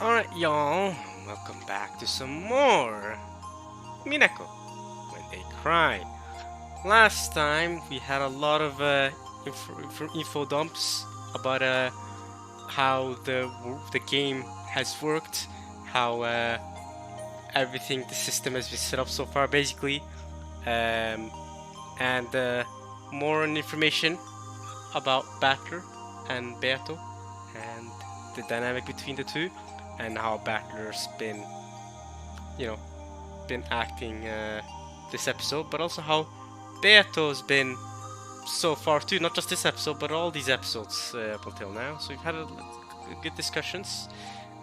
Alright, y'all, welcome back to some more Umineko when they cry. Last time we had a lot of info dumps about how the game has worked, how everything, the system has been set up so far, basically, and more information about Battler and Beato and the dynamic between the two, and how Battler's been, been acting this episode, but also how Beato's been so far too, not just this episode, but all these episodes up until now. So we've had good discussions,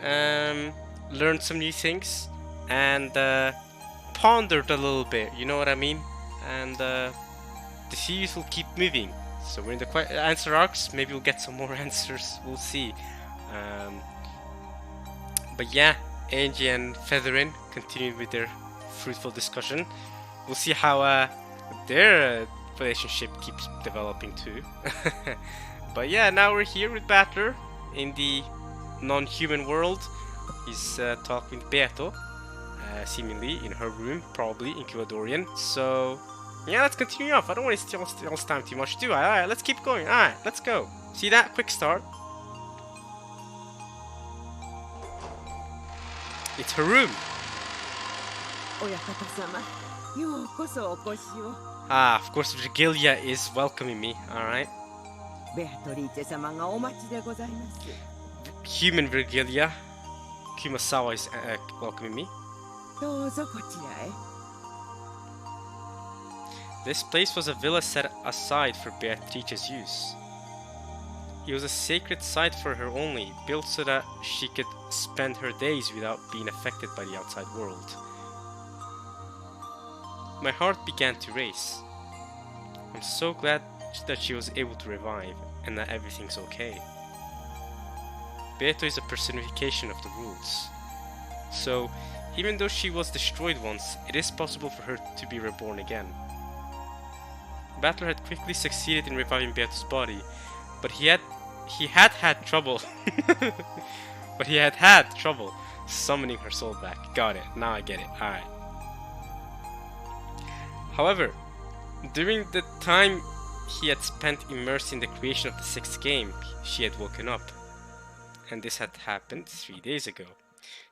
learned some new things, and pondered a little bit, you know what I mean? And the series will keep moving. So we're in the answer arcs, maybe we'll get some more answers, we'll see. But yeah, Angie and Featherin continued with their fruitful discussion. We'll see how their relationship keeps developing too. But yeah, now we're here with Battler in the non-human world. He's talking with Beato, seemingly in her room, probably in Ecuadorian. So yeah, let's continue off. I don't want to steal y'all's time too much, do I? Alright, let's keep going. Alright, let's go. See that? Quick start. It's her room. Ah, of course, Virgilia is welcoming me. Alright. Human Virgilia. Kumasawa is welcoming me. This place was a villa set aside for Beatrice's use. It was a sacred site for her only, built so that she could spend her days without being affected by the outside world. My heart began to race. I'm so glad that she was able to revive, and that everything's okay. Beato is a personification of the rules. So, even though she was destroyed once, it is possible for her to be reborn again. Battler had quickly succeeded in reviving Beato's body, but he had trouble. But he had trouble summoning her soul back. Got it. Now I get it. Alright. However, during the time he had spent immersed in the creation of the 6th game, she had woken up. And this had happened 3 days ago.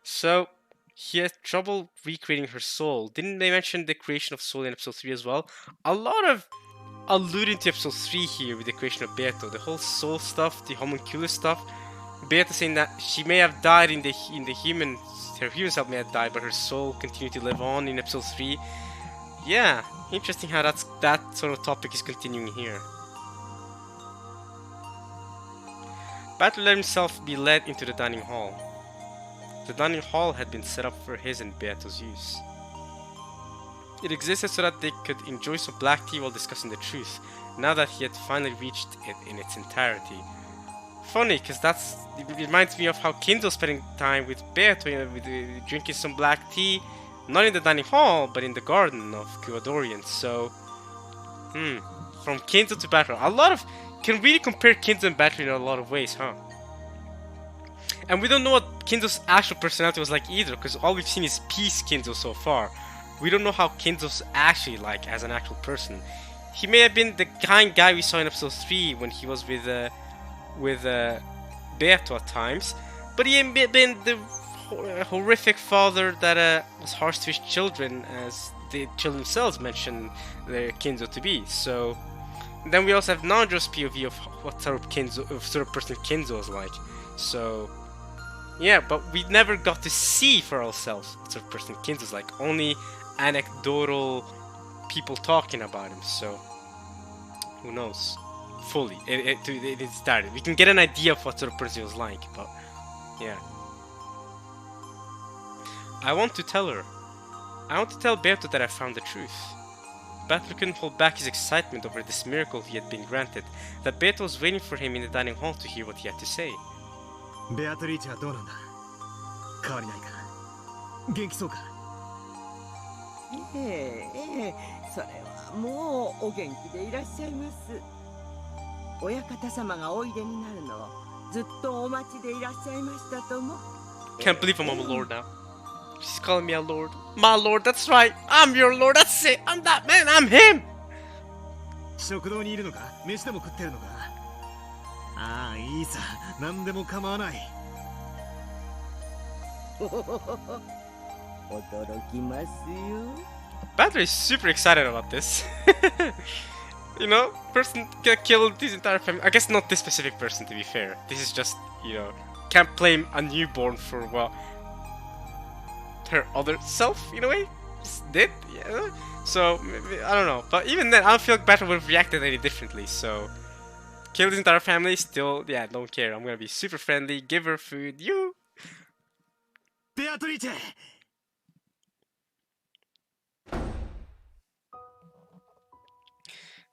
So, he had trouble recreating her soul. Didn't they mention the creation of soul in episode 3 as well? A lot of alluding to episode 3 here with the creation of Beato. The whole soul stuff, the homunculus stuff. Beato saying that she may have died in the human, her human self may have died, but her soul continued to live on in episode 3. Yeah, interesting how that sort of topic is continuing here. Battler let himself be led into the dining hall. The dining hall had been set up for his and Beato's use. It existed so that they could enjoy some black tea while discussing the truth, now that he had finally reached it in its entirety. Funny, because it reminds me of how Kinzo's spending time with Beato, drinking some black tea, not in the dining hall, but in the garden of Ecuadorians. So, from Kinzo to Battler, can really compare Kinzo and Battler in a lot of ways, huh? And we don't know what Kinzo's actual personality was like either, because all we've seen is Peace Kinzo so far. We don't know how Kinzo's actually like as an actual person. He may have been the kind guy we saw in episode 3 when he was with Beato at times, but he ain't been the horrific father that was harsh to his children, as the children themselves mentioned the Kinzo to be. So then we also have Nanjo's POV of what sort of person Kinzo is like. So yeah, but we never got to see for ourselves what sort of person Kinzo's like. Only anecdotal people talking about him. So who knows fully? It started. We can get an idea of what sort of person he was like, but yeah. I want to tell her. I want to tell Beato that I found the truth. Battler couldn't hold back his excitement over this miracle he had been granted, that Beato was waiting for him in the dining hall to hear what he had to say. Beatrice はどうなんだ? 変わりないか? 元気そうか? それはもうお元気でいらっしゃいます。親方様がおいでになるのをずっとお待ちでいらっしゃいましたとも。 Can't believe I'm a lord now. She's calling me a lord. My lord, that's right. I'm your lord, that's it. I'm that man, I'm him. 食堂にいるのか、飯でも食ってるのか。ああ、いいさ、何でも構わない。驚きますよ。 Battery is super excited about this. You know, person killed his entire family. I guess not this specific person, to be fair. This is just, you know, can't blame a newborn for what her other self, in a way, did. Yeah. So maybe, I don't know, but even then, I don't feel like Battle would have reacted any differently. So kill his entire family, still, yeah, don't care. I'm gonna be super friendly, give her food. You. ベアトリーチェ。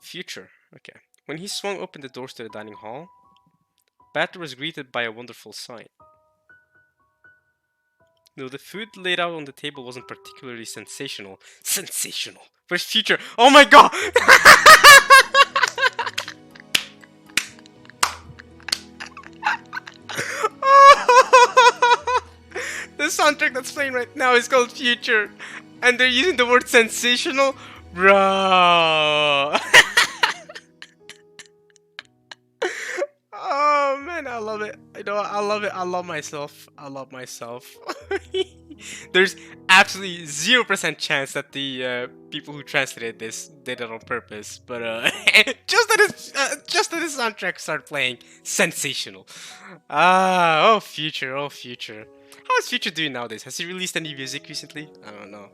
Future. Okay. When he swung open the doors to the dining hall, Batter was greeted by a wonderful sight. Though the food laid out on the table wasn't particularly sensational. Sensational! Where's Future? Oh my god! The soundtrack that's playing right now is called Future. And they're using the word sensational? Bro! Oh man, I love it. You know, I love it. I love myself. I love myself. There's absolutely 0% chance that the people who translated this did it on purpose, but just that his soundtrack started playing, sensational. Oh future, oh future. How is Future doing nowadays? Has he released any music recently? I don't know.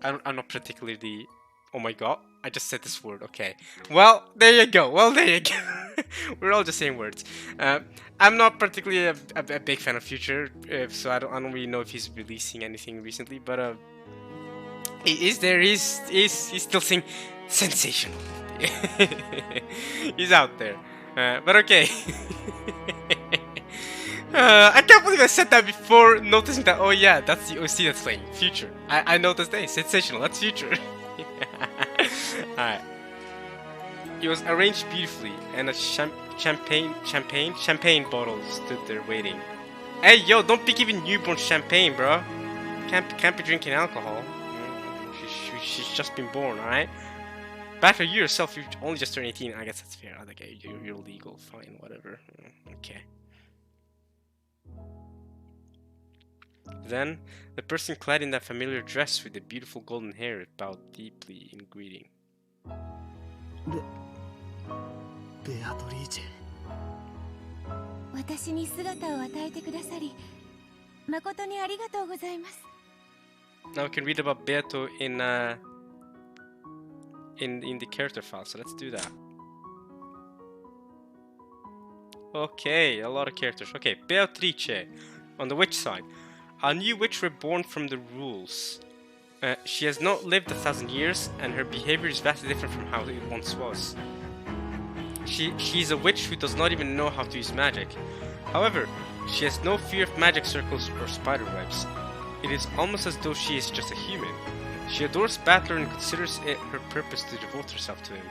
I'm not particularly. Oh my god, I just said this word. Okay. Well, there you go. Well, there you go. We're all just saying words. I'm not particularly a big fan of Future, so I don't really know if he's releasing anything recently. But he is there. He's still saying sensational. He's out there. But okay. I can't believe I said that before noticing that. Oh yeah, that's the OC that's playing Future. I noticed that. Sensational. That's Future. Alright. It was arranged beautifully, and a champagne bottle stood there waiting. Hey yo, don't be giving newborn champagne, bro. Can't be drinking alcohol. She's just been born, alright? Batter, you yourself, you only just turned 18. I guess that's fair. Okay, you're legal, fine, whatever. Okay. Then, the person clad in that familiar dress with the beautiful golden hair bowed deeply in greeting. ベアトリーチェ。私に姿を与えてくださり、誠にありがとうございます。 Now we can read about Beato in the character file, so let's do that. Okay, a lot of characters. Okay, Beatrice, on the witch side. A new witch reborn from the rules. She has not lived 1,000 years, and her behavior is vastly different from how it once was. She's a witch who does not even know how to use magic. However, she has no fear of magic circles or spider webs. It is almost as though she is just a human. She adores Battler and considers it her purpose to devote herself to him.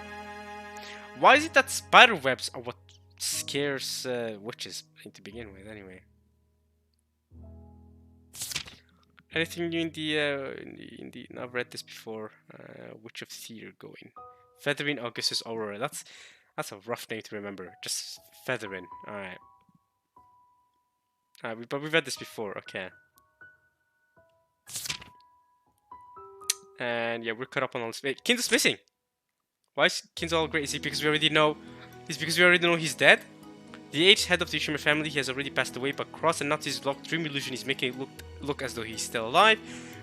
Why is it that spider webs are what scares witches to begin with, anyway? Anything new in the I've read this before. Witch of Theater going. Feathering Augustus Aurora. That's a rough name to remember. Just Feathering. Alright. But we've read this before, okay. And yeah, we're caught up on all this. Wait, Kinzo's missing! Why is Kinzo all great? Is it because we already know he's dead? The aged head of the Ushima family, he has already passed away, but Cross and Natsu's blocked dream illusion is making it look as though he's still alive.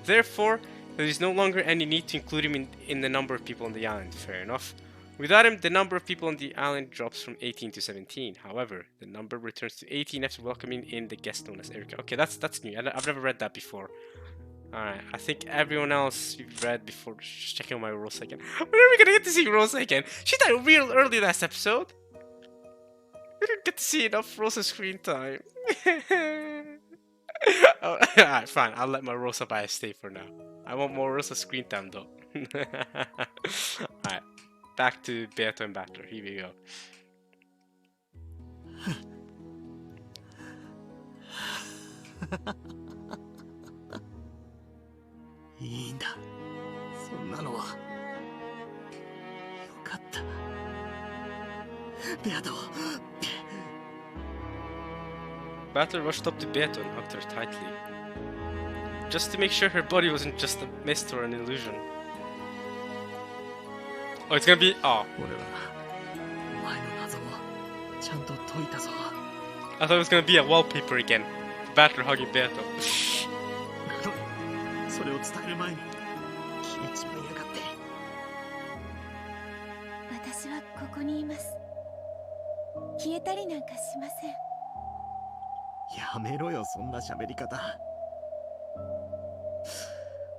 Therefore, there is no longer any need to include him in the number of people on the island. Fair enough. Without him, the number of people on the island drops from 18 to 17. However, the number returns to 18 after welcoming in the guest known as Erika. Okay, that's new. I've never read that before. Alright, I think everyone else you've read before. Just checking on my Rosa again. When are we gonna get to see Rosa again? She died real early last episode. We didn't get to see enough Rosa screen time. Oh, alright, fine. I'll let my Rosa bias stay for now. I want more Rosa screen time though. Alright, back to Beato and Battler. Here we go. いいんだ、そんなのは。よかった。ベアト。Battler rushed up to Beato and hugged her tightly, just to make sure her body wasn't just a mist or an illusion. Oh, it's gonna be... Oh. 俺はお前の謎をちゃんと解いたぞ。 I thought it was gonna be a wallpaper again. Battler hugging Beato. なのにそれを伝える前に消えちまいやがって。私はここにいます。消えたりなんかしません。やめろよ、そんな喋り方。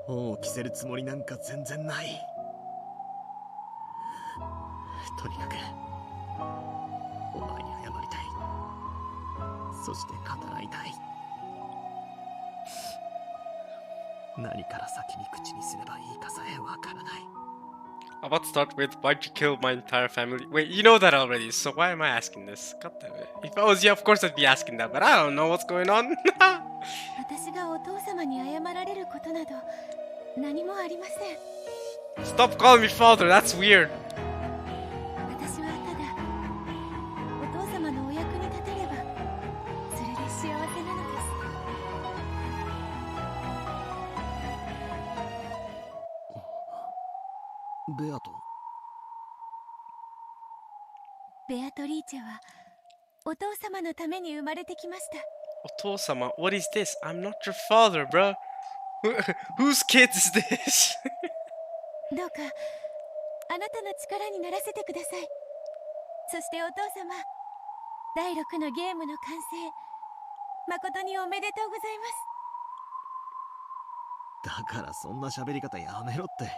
本を着せるつもりなんか全然ない。とにかくお前に謝りたい。そして語らいたい。何から先に口にすればいいかさえわからない。I'm about to start with, why'd you kill my entire family? Wait, you know that already, so why am I asking this? God damn it. If I was you, of course I'd be asking that, but I don't know what's going on. 私がお父様に謝られることなど何もありません。 Stop calling me father, that's weird. 私はただお父様のお役に立てればそれで幸せなのです。ベアト。ベアトリーチェはお父様のために生まれてきました。 Otosama, what is this? I'm not your father, bro. Whose kid is this? どうかあなたの力にならせてください。そしてお父様、第6のゲームの完成誠におめでとうございます。だからそんな喋り方やめろって。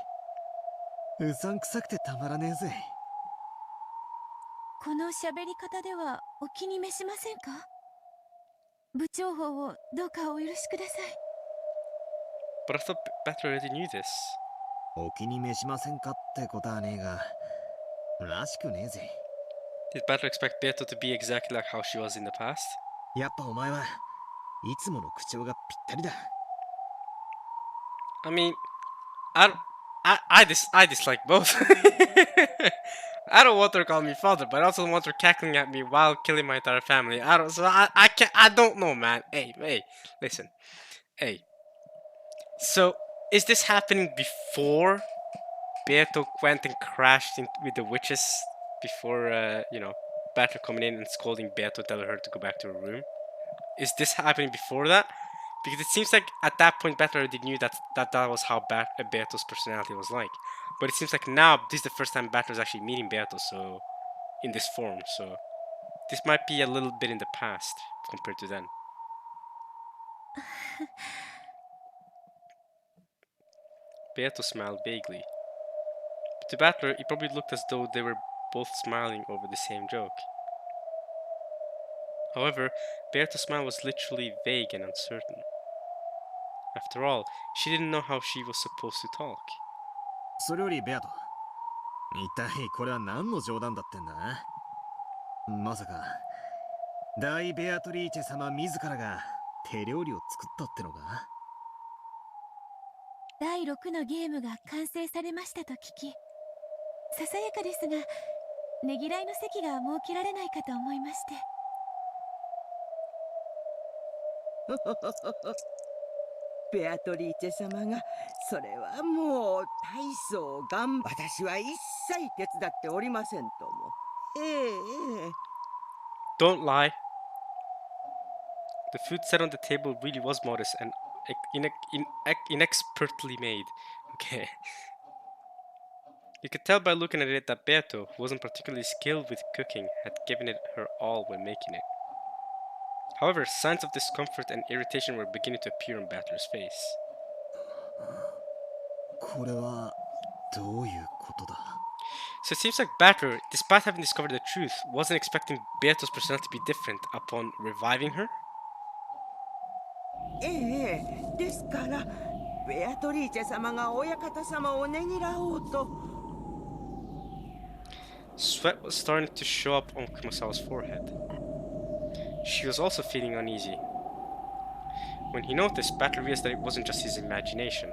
うさんくさくてたまらねえぜ。この喋り方ではお気に召しませんか？部長法をどうかお許しください。 But I thought Battler already knew this. お気に召しませんかってことはねえが、らしくねえぜ。 Did Battler expect Beato to be exactly like how she was in the past? やっぱお前はいつもの口調がぴったりだ。 I mean, I dislike both. I don't want her to call me father, but I also want her cackling at me while killing my entire family. I don't know, man. Hey, listen. Hey. So, is this happening before Beato went and crashed with the witches? Before, Battler coming in and scolding Beato, telling her to go back to her room? Is this happening before that? Because it seems like at that point Battler already knew that was how Beato's personality was like. But it seems like now this is the first time Battler's actually meeting Beato, so in this form, so this might be a little bit in the past compared to then. Beato smiled vaguely. But to Battler, it probably looked as though they were both smiling over the same joke. However, Beato's smile was literally vague and uncertain. After all, she didn't know how she was supposed to talk. それよりベアト、一体これは何の冗談だってんだ？まさか大ベアトリーチェ様自らが手料理を作ったってのか？第6のゲームが完成されましたと聞き、ささやかですがねぎらいの席が設けられないかと思いまして。ベアトリーチェ様がそれはもう大層私は一切手伝っておりませんとも。ええ。 Don't lie. The food set on the table really was modest and inexpertly made. Okay. You could tell by looking at it that Beato, who wasn't particularly skilled with cooking, had given it her all when making it. However, signs of discomfort and irritation were beginning to appear on Battler's face. これはどういうことだ？ So it seems like Battler, despite having discovered the truth, wasn't expecting Beato's personality to be different upon reviving her? ええ、ですからベアトリーチェ様が親方様をねぎらおうと。 Sweat was starting to show up on Kumasawa's forehead. She was also feeling uneasy. When he noticed, Battler realized that it wasn't just his imagination.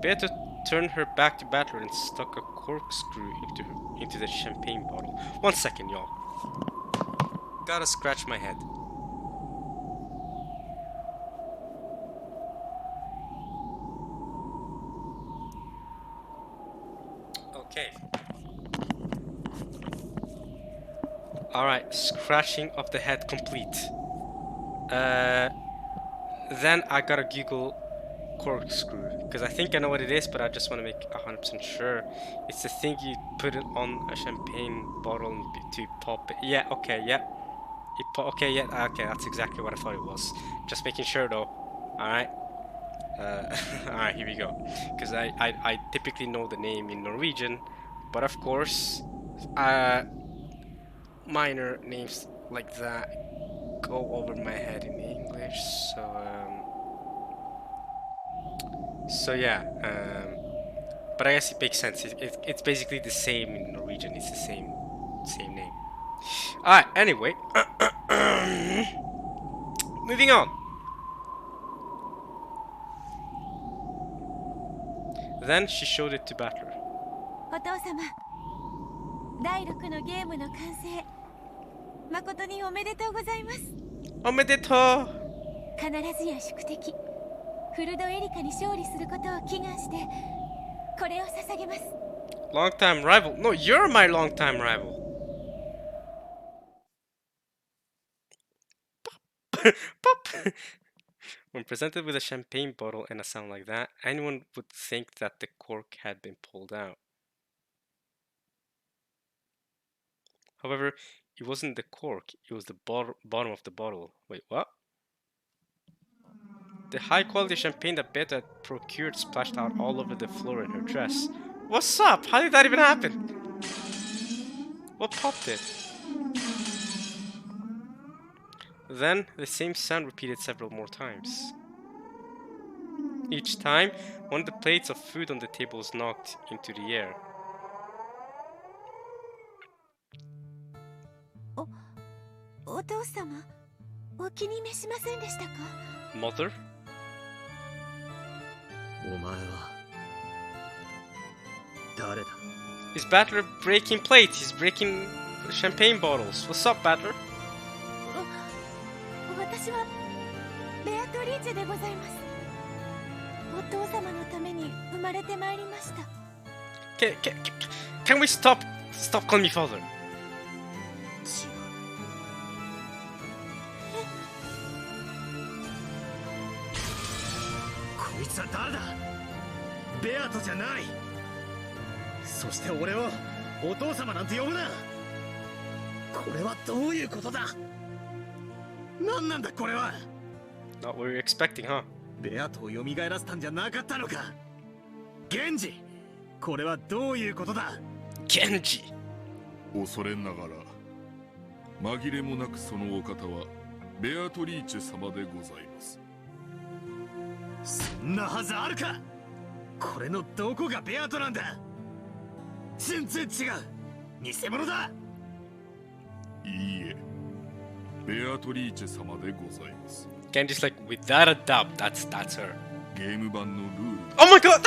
Beato turned her back to Battler and stuck a corkscrew into the champagne bottle. 1 second, y'all. Gotta scratch my head. Okay. Alright, scratching of the head complete. Then I gotta Google corkscrew, because I think I know what it is, but I just want to make 100% sure. It's the thing you put it on a champagne bottle to pop it. Yeah, okay, yeah. Okay, yeah, okay, that's exactly what I thought it was. Just making sure though. Alright. Alright, here we go. Because I typically know the name in Norwegian, but of course, minor names like that go over my head in English, so yeah, but I guess it makes sense. It's basically the same in Norwegian. It's the same name. Alright, anyway. Moving on. Then she showed it to Battler. お父様、第6のゲームの完成、誠におめでとうございます。Omedeto! 必ずや宿敵、フルドエリカに勝利することを祈願して、これを捧げます。Long-time rival. No, you're my long-time rival. Pop! When presented with a champagne bottle and a sound like that, anyone would think that the cork had been pulled out. However, it wasn't the cork, it was the bottom of the bottle. Wait, what? The high-quality champagne that Beta had procured splashed out all over the floor in her dress. What's up? How did that even happen? What popped it? Then, the same sound repeated several more times. Each time, one of the plates of food on the table was knocked into the air. お父様、お気に召しませんでしたか？ Mother? お前は誰だ？ Is Battler breaking plates? He's breaking champagne bottles. What's up, Battler? 私はベアトリーチェでございます。お父様のために生まれてまいりました。Can we stop calling me father? こいつは誰だ？ベアトじゃない。そして俺をお父様なんて呼ぶな。これはどういうことだ？何なんだこれは。 Not what we were expecting, huh? ベアトを蘇らせたんじゃなかったのか。源氏、これはどういうことだ。Genji! 恐れながら紛れもなくそのお方はベアトリーチェ様でございます。そんなはずあるか。これのどこがベアトなんだ。全然違う。偽物だ。いいえ、ベアトリーチェ様でございます。 Genji's like, without a doubt, that's her. ゲーム版のルール Oh my god!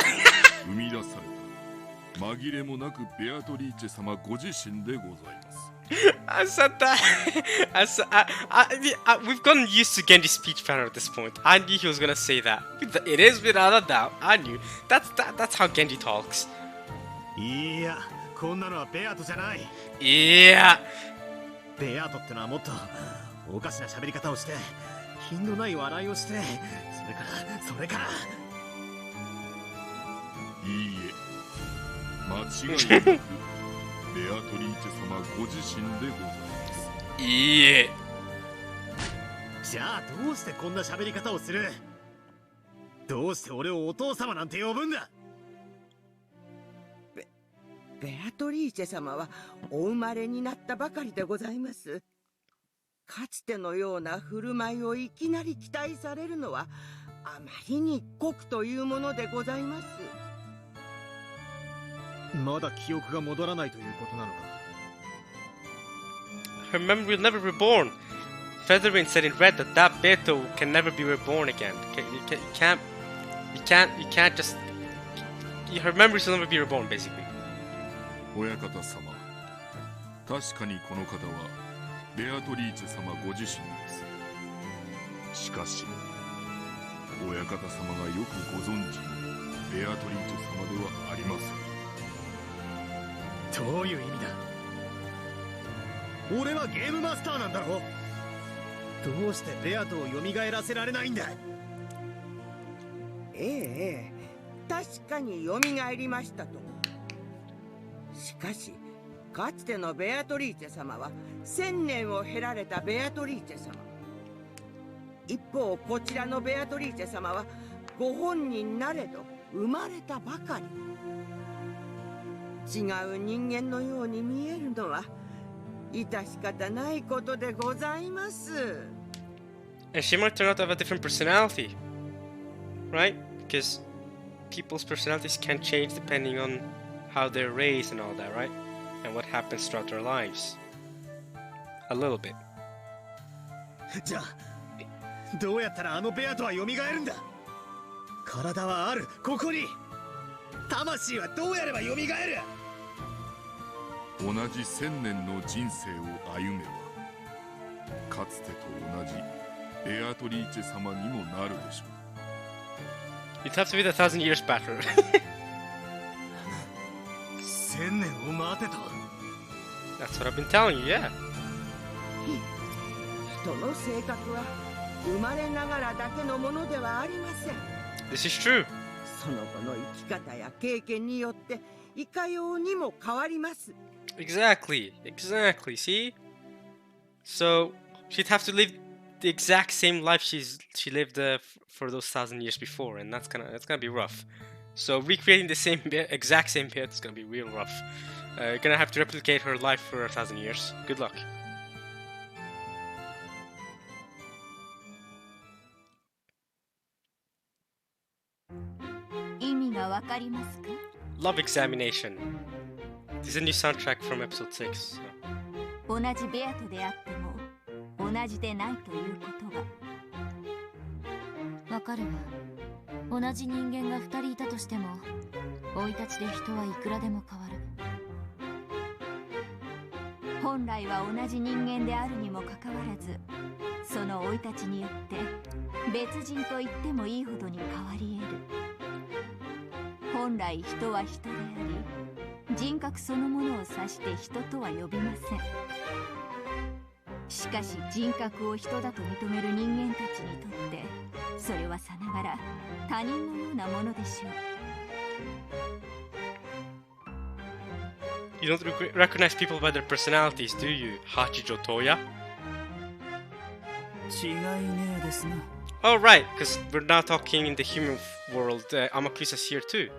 生み出された紛れもなくベアトリーチェ様ご自身でございます。I said that. We've gotten used to Genji's speech pattern at this point. I knew he was gonna say that. It is without a doubt. I knew. That's how Genji talks. いや、こんなのはベアトじゃない。Yeah. ベアトってのはもっとおかしな喋り方をして品のない笑いをして、それからいいえ、間違いなくベアトリーチェ様ご自身でございます。Yeah. じゃあどうしてこんな喋り方をする？どうして俺をお父様なんて呼ぶんだ？ベアトリーチェ様はお生まれになったばかりでございます。かつてのような振る舞いをいきなり期待されるのはあまりに酷というものでございます。まだ記憶が戻らないということなのか。 Her memory will never be reborn. Featherwind said in red that that Beto can never be reborn again. You can't just. Her memories will never be reborn, basically. 親方様、確かにこの方はベアトリーチェ様ご自身です。しかし、親方様がよくご存知のベアトリーチェ様ではありません。どういう意味だ。俺はゲームマスターなんだろ。どうしてベアトを蘇らせられないんだ。ええ、確かに蘇りましたと。しかしかつてのベアトリーチェ様は1000年を経られたベアトリーチェ様。一方こちらのベアトリーチェ様はご本人なれど生まれたばかり。違う人間のように見えるのは致し方ないことでございます。And she might turn out to have a different personality, right? Because people's personalities can change depending on how they're raised and all that, right? And what happens throughout their lives. A little bit. じゃあどうやったらあのベアトは蘇るんだ。体はある、ここに。魂はどうやれば蘇る。同じ1000年の人生を歩めば、かつてと同じベアトリーチェ様にもなるでしょう。 You'd have to be the 1,000 years battle. 1000年を待てと。 That's what I've been telling you, yeah. 人の性格は生まれながらだけのものではありません。 This is true. その後の生き方や経験によっていかようにも変わります。 Exactly. See? So she'd have to live the exact same life she lived for those 1,000 years before, and that's gonna be rough. So recreating the exact same bit is gonna be real rough. You're gonna have to replicate her life for 1,000 years. Good luck. Love Examination. This is a new soundtrack from episode 6. 同じベアトであっても同じでないということがわかるわ。同じ人間が2人いたとしても生い立ちで人はいくらでも変わる。本来は同じ人間であるにもかかわらず、その生い立ちによって別人と言ってもいいほどに変わり得る。本来人は人であり、人格そのものを指して人とは呼びません。しかし人格を人だと認める人間たちにとってそれはさながら他人のようなものでしょう。 You don't recognize people by their personalities, do you, Hachijo Toya? 違いねえですな。 Oh, right, because we're now talking in the human world. Amakusa's here too.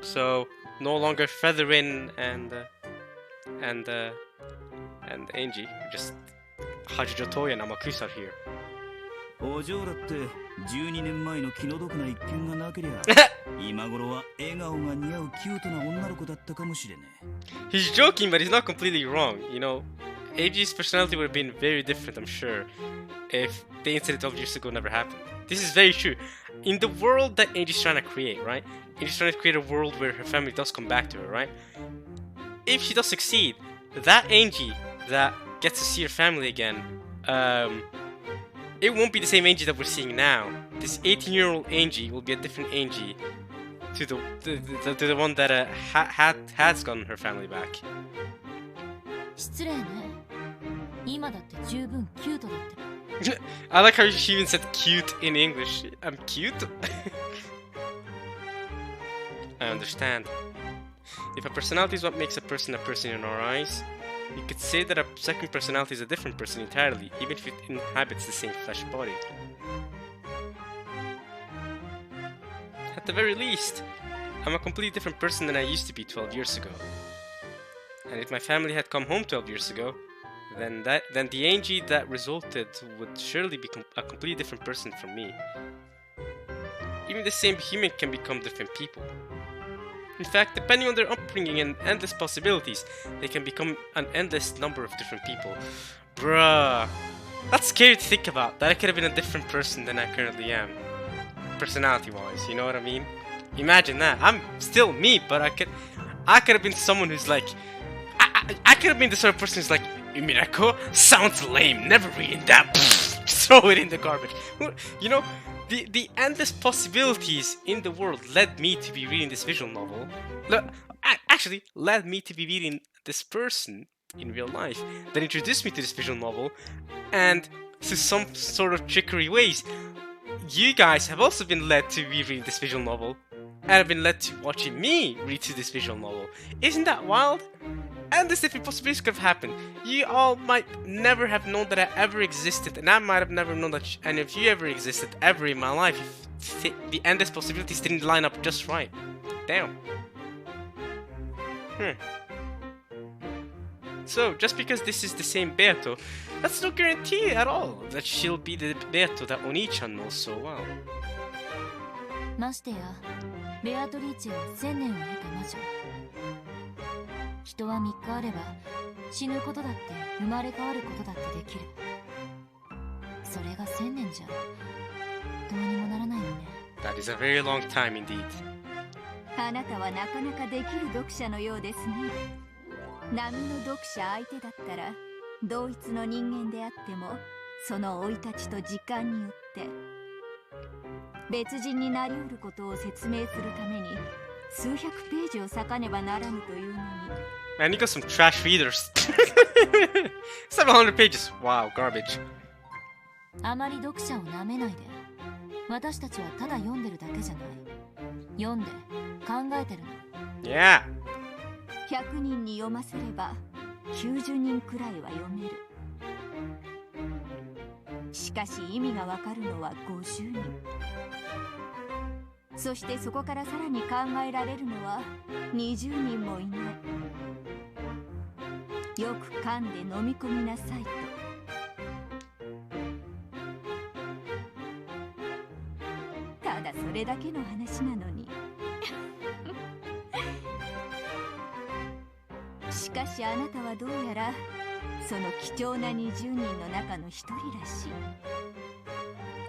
So, no longer Featherin and Angie. Just Hachijo Toya and Amakusa are here. お嬢だって12年前の気の毒な一件がなけりゃ今頃は笑顔が似合うキュートな女の子だったかもしれねえ。 He's joking, but he's not completely wrong. You know, Angie's personality would have been very different, I'm sure, if the incident of years ago never happened. This is very true. In the world that Angie's trying to create, right? Angie's trying to create a world where her family does come back to her, right? If she does succeed, that Angie that gets to see her family again, it won't be the same Angie that we're seeing now. This 18-year-old Angie will be a different Angie to the one that has gotten her family back. 失礼ね。今だって十分キュートだって。I like how she even said cute in English. I'm cute? I understand. If a personality is what makes a person in our eyes, you could say that a second personality is a different person entirely, even if it inhabits the same flesh body. At the very least, I'm a completely different person than I used to be 12 years ago. And if my family had come home 12 years ago, then the Angie that resulted would surely be a completely different person from me. Even the same human can become different people. In fact, depending on their upbringing and endless possibilities, they can become an endless number of different people. Bruh. That's scary to think about. That I could have been a different person than I currently am. Personality-wise, you know what I mean? Imagine that. I'm still me, but I could have been someone who's like, I could have been the sort of person who's like, Umineko sounds lame, never reading that. Throw it in the garbage. You know, the endless possibilities in the world led me to be reading this visual novel. Actually, led me to be reading this person in real life that introduced me to this visual novel, and through some sort of trickery ways, you guys have also been led to be reading this visual novel, and have been led to watching me read through this visual novel. Isn't that wild? And this different possibilities could have happened. You all might never have known that I ever existed, and I might have never known that any of you ever existed ever in my life if the endless possibilities didn't line up just right. Damn. So, just because this is the same Beato, that's no guarantee at all that she'll be the Beato that Oni-chan knows so well. ましてやベアトリーチェは1000年を経た魔女。人は3日あれば死ぬことだって生まれ変わることだってできる。それが1000年じゃどうにもならないよね。 That is a very long time indeed. あなたはなかなかできる読者のようですね。波の読者相手だったら同一の人間であってもその生い立ちと時間によって別人になりうることを説明するために数百ページを割かねばならぬというのに。 Man, you got some trash readers. 700 pages. Wow, garbage. あまり読者をなめないで。私たちはただ読んでるだけじゃない。読んで考えてるの。 Yeah. 100人に読ませれば90人くらいは読める。しかし意味がわかるのは50人。そしてそこからさらに考えられるのは20人もいない。よく噛んで飲み込みなさいと。ただそれだけの話なのに。しかしあなたはどうやらその貴重な20人の中の一人らし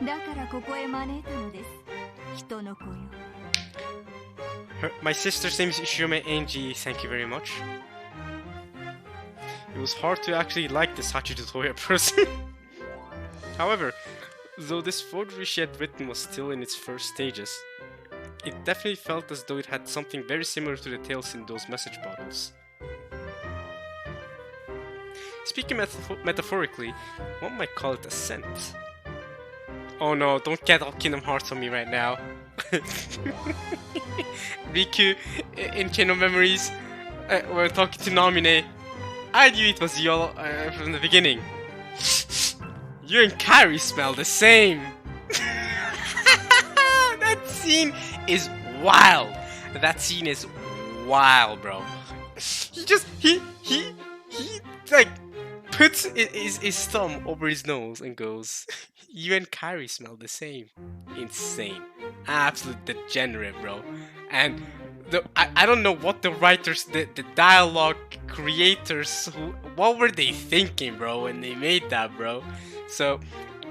い。だからここへ招いたのです。人の子よ。 My sister's name is Ishiome Angie. Thank you very much. It was hard to actually like this Hachijo Toya person. However, though this forgery she had written was still in its first stages, it definitely felt as though it had something very similar to the tales in those message bottles. Speaking metaphorically, one might call it a scent. Oh no, don't get all Kingdom Hearts on me right now. Riku in Kingdom Memories, we're talking to Namine. I knew it was you all, from the beginning. You and Kairi smell the same. That scene is wild. That scene is wild, bro. He like puts his thumb over his nose and goes, you and Kairi smell the same. Insane. Absolute degenerate, bro. And I don't know what the writers, the dialogue creators, what were they thinking, bro, when they made that, bro? So,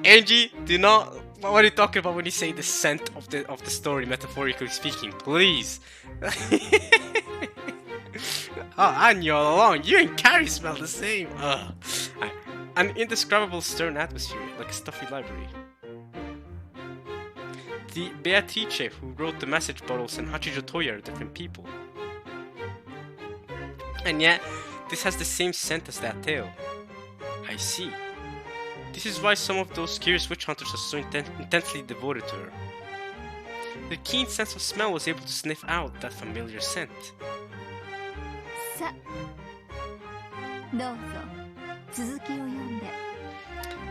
Angie, do not. What are you talking about when you say the scent of the story, metaphorically speaking? Please. Oh, I knew all along. You and Carrie smell the same. An indescribable stern atmosphere, like a stuffy library. The Beatrice who wrote the message bottles and Hachijo Toya are different people. And yet, this has the same scent as that tale. I see. This is why some of those curious witch hunters are so intensely devoted to her. The keen sense of smell was able to sniff out that familiar scent.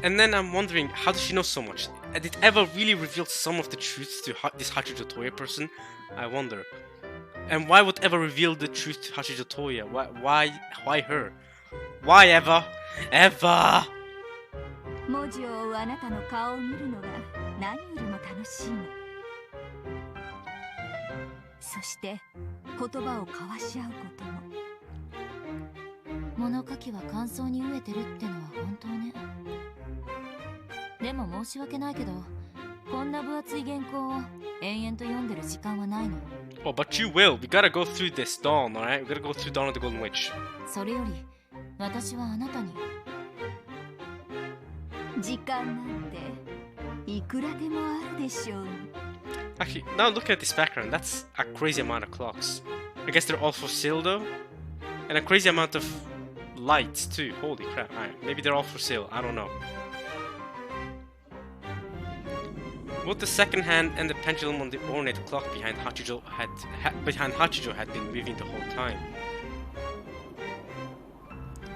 And then I'm wondering, how does she know so much? Did it ever really reveal some of the truths to this Hachijo Toya person? I wonder. And why would ever reveal the truth to Hachijo Toya? Why her? Why ever? Ever! 文字を追うあなたの顔を見るのが何よりも楽しいの。そして言葉を交わし合うことも。物書きは乾燥に飢えてるってのは本当ね。でも申し訳ないけど、こんな分厚い原稿を延々と読んでる時間はないの。Oh, but you will. We gotta go through this Dawn, alright? We gotta go through Dawn of the Golden Witch. それより私はあなたに時間なんていくらでもあるでしょう。 Actually, now looking at this background, that's a crazy amount of clocks. I guess they're all for sale though. And a crazy amount of lights too. Holy crap. Alright, maybe they're all for sale. I don't know. Both the second hand and the pendulum on the ornate clock behind Hachijo had been moving the whole time.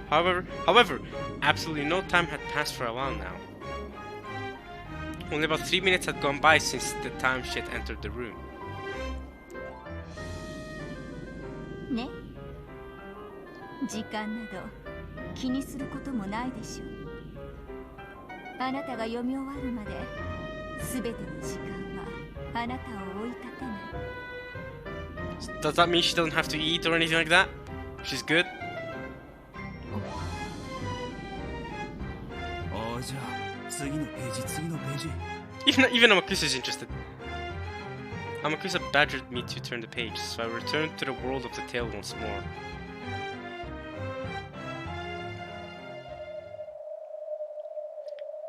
However, absolutely no time had passed for a while now. Only about 3 minutes had gone by since the time she had entered the room. ね、時間など気にすることもないでしょう。あなたが読み終わるまで全ての時間はあなたを追い立てない。 Does that mean she doesn't have to eat or anything like that? She's good? ああ、じゃあ次のページ次のページ。 Even Amakusa's interested. Amakusa badgered me to turn the page, so I returned to the world of the tale once more.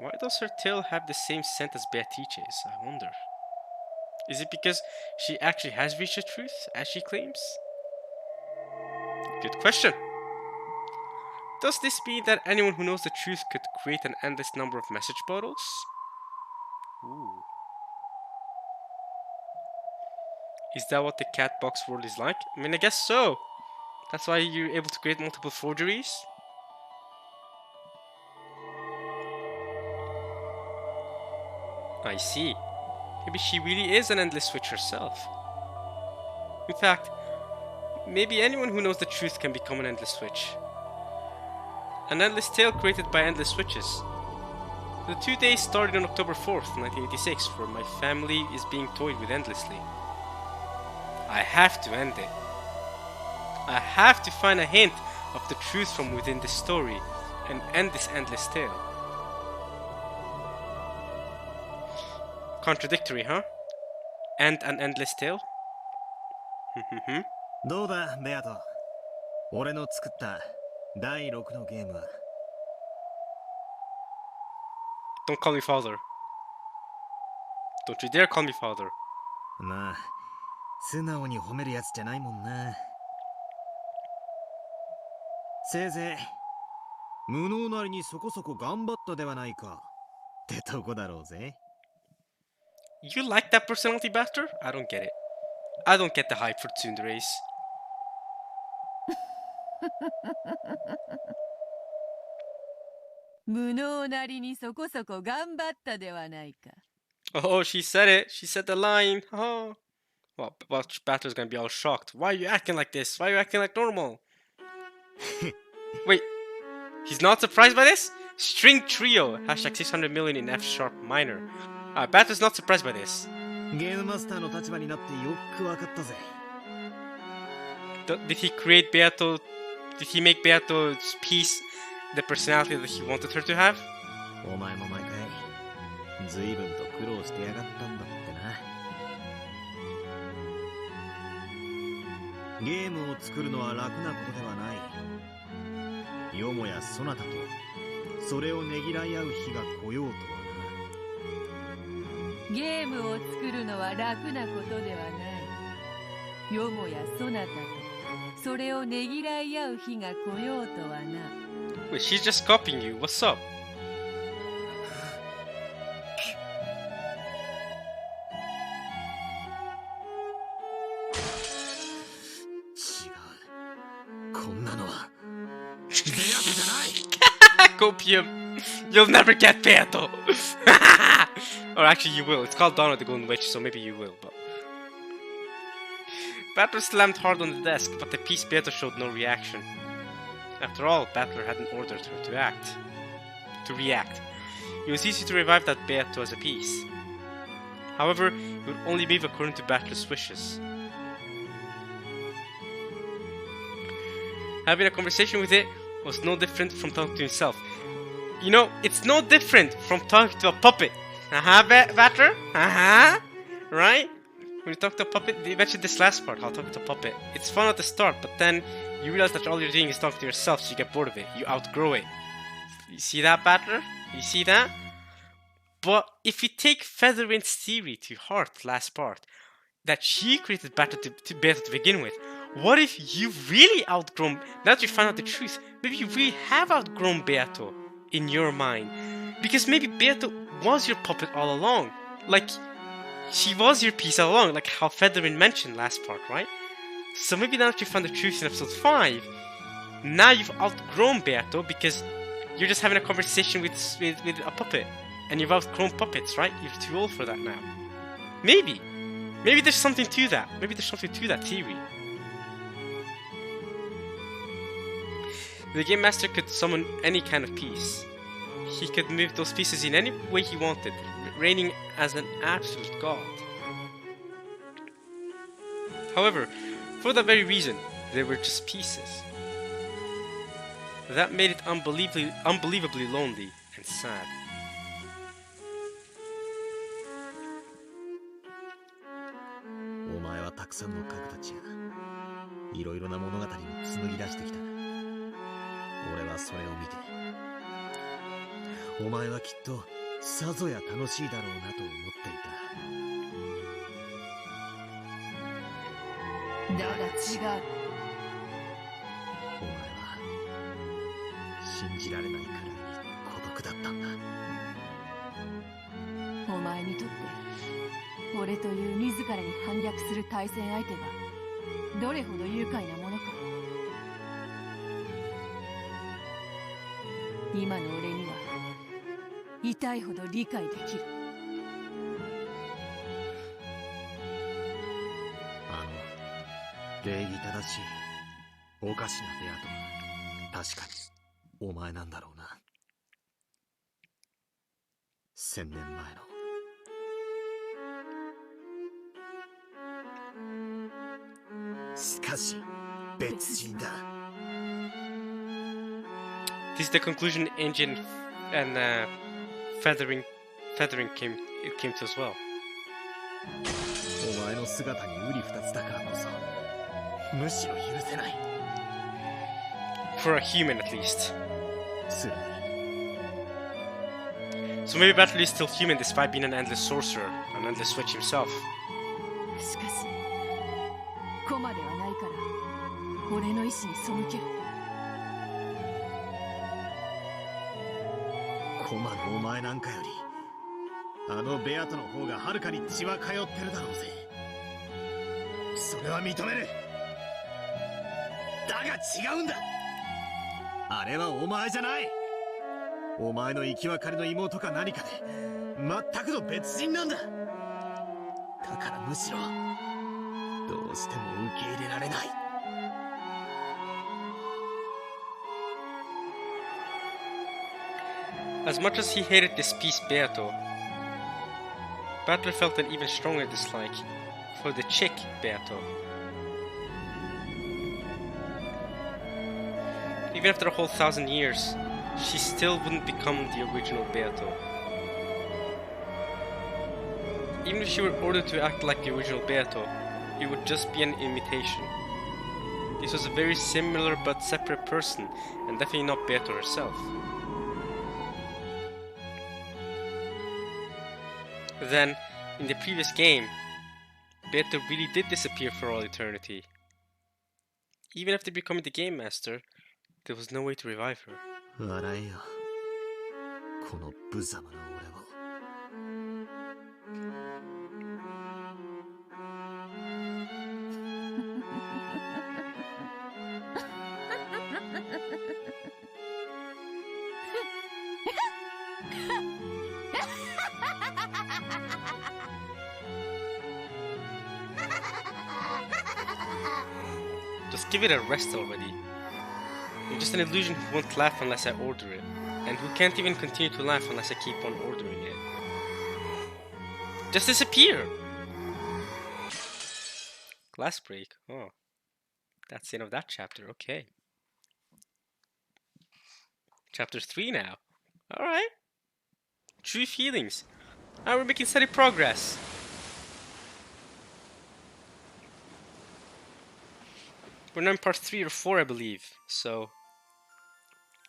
Why does her tail have the same scent as Beatrice's, I wonder? Is it because she actually has reached the truth, as she claims? Good question. Does this mean that anyone who knows the truth could create an endless number of message bottles? Ooh. Is that what the cat box world is like? I mean, I guess so. That's why you're able to create multiple forgeries? I see. Maybe she really is an endless switch herself. In fact, maybe anyone who knows the truth can become an endless switch. An endless tale created by endless switches. The 2 days started on October 4th, 1986, where my family is being toyed with endlessly. I have to end it. I have to find a hint of the truth from within this story and end this endless tale. Contradictory, huh? And an endless tale? どうだ、ベアト。俺の作った第6のゲームは。Don't call me father. Don't you dare call me father. まあ、素直に褒めるやつじゃないもんな。せいぜい、無能なりにそこそこ頑張ったではないか。ってとこだろうぜ。You like that personality, Bastard? I don't get it. I don't get the hype for Tsunderace. 無能なりにそこそこ頑張ったではないか。 Oh, she said it. She said the line. Oh. Well, Bastard's gonna be all shocked. Why are you acting like this? Why are you acting like normal? Wait. He's not surprised by this? String trio. Hashtag 600 million in F sharp minor. Bastard's not surprised by this. ゲームマスターの立場になってよくわかったぜ。Did he create Beato? Did he make Beato's piece the personality that he wanted her to have? お前も毎回、随分と苦労してやがったんだってな。ゲームを作るのは楽なことではない。よもやそなたと、それをねぎらい合う日が来ようとはな。ゲームを作るのは楽なことではない。よもやそなたとそれをねぎらい合う日が来ようとはな。 Wait, she's just copying you. What's up? 違う。こんなのは、ベアトじゃない。 Copium. You'll never get Beato. Or actually, you will. It's called Dawn of the Golden Witch, so maybe you will. But Battler slammed hard on the desk, but the piece Beato showed no reaction. After all, Battler hadn't ordered her to react. It was easy to revive that Beato as a piece. However, it would only move according to Battler's wishes. Having a conversation with it was no different from talking to himself. You know, it's no different from talking to a puppet. Batter? Right? When you talk to a puppet, they mentioned this last part, how talking to a puppet. It's fun at the start, but then you realize that all you're doing is talking to yourself, so you get bored of it. You outgrow it. You see that, Batter? You see that? But if you take Featherwind's theory to heart, last part, that she created Beto to begin with, what if you've really outgrown, now that you find out the truth, maybe you really have outgrown Beato in your mind? Because maybe Beato was your puppet all along. Like, she was your piece all along, like how Featherwind mentioned last part, right? So maybe now that you found the truth in episode 5, now you've outgrown Beato because you're just having a conversation with a puppet. And you've outgrown puppets, right? You're too old for that now. Maybe. Maybe there's something to that. Maybe there's something to that theory. The Game Master could summon any kind of piece. He could move those pieces in any way he wanted, reigning as an absolute god. However, for that very reason, they were just pieces. That made it unbelievably lonely and sad.お前はたくさんの家具たちやいろいろな物語を紡ぎ出してきた。俺はそれを見て、お前はきっとさぞや楽しいだろうなと思っていた。だが違う。お前は信じられないくらいに孤独だったんだ。お前にとって俺という自らに反逆する対戦相手がどれほど愉快なものか。今の俺には痛いほど理解できる。礼儀正しいおかしなベアとは確かにお前なんだろうな。1000年前のしかし別人だ。 This is the conclusion Engine and Feathering came to as well. お前の姿に瓜二つだからこそむしろ許せない。 For a human at least. する So maybe Battle is still human despite being an endless sorcerer, an endless switch himself. しかしコマではないから俺の意志に背ける。コマのお前なんかよりあのベアトの方がはるかに血は通ってるだろうぜ。それは認める。だが違うんだ。あれはお前じゃない。お前の生き別れの妹か何かで全くの別人なんだ。だからむしろどうしても受け入れられない。 As much as he hated this piece Beato, Battler felt an even stronger dislike for the chick Beato. Even after a whole 1,000 years, she still wouldn't become the original Beato. Even if she were ordered to act like the original Beato, it would just be an imitation. This was a very similar but separate person, and definitely not Beato herself. Then, in the previous game, Beato really did disappear for all eternity. Even after becoming the Game Master, there was no way to revive her. 笑えよこの無様な俺を。Just give it a rest already. You're just an illusion who won't laugh unless I order it, and who can't even continue to laugh unless I keep on ordering it. Just disappear! Glass break. Oh. That's the end of that chapter, okay. Chapter 3 now. Alright. True feelings. Now we're making steady progress. We're now in part 3 or 4, I believe. So,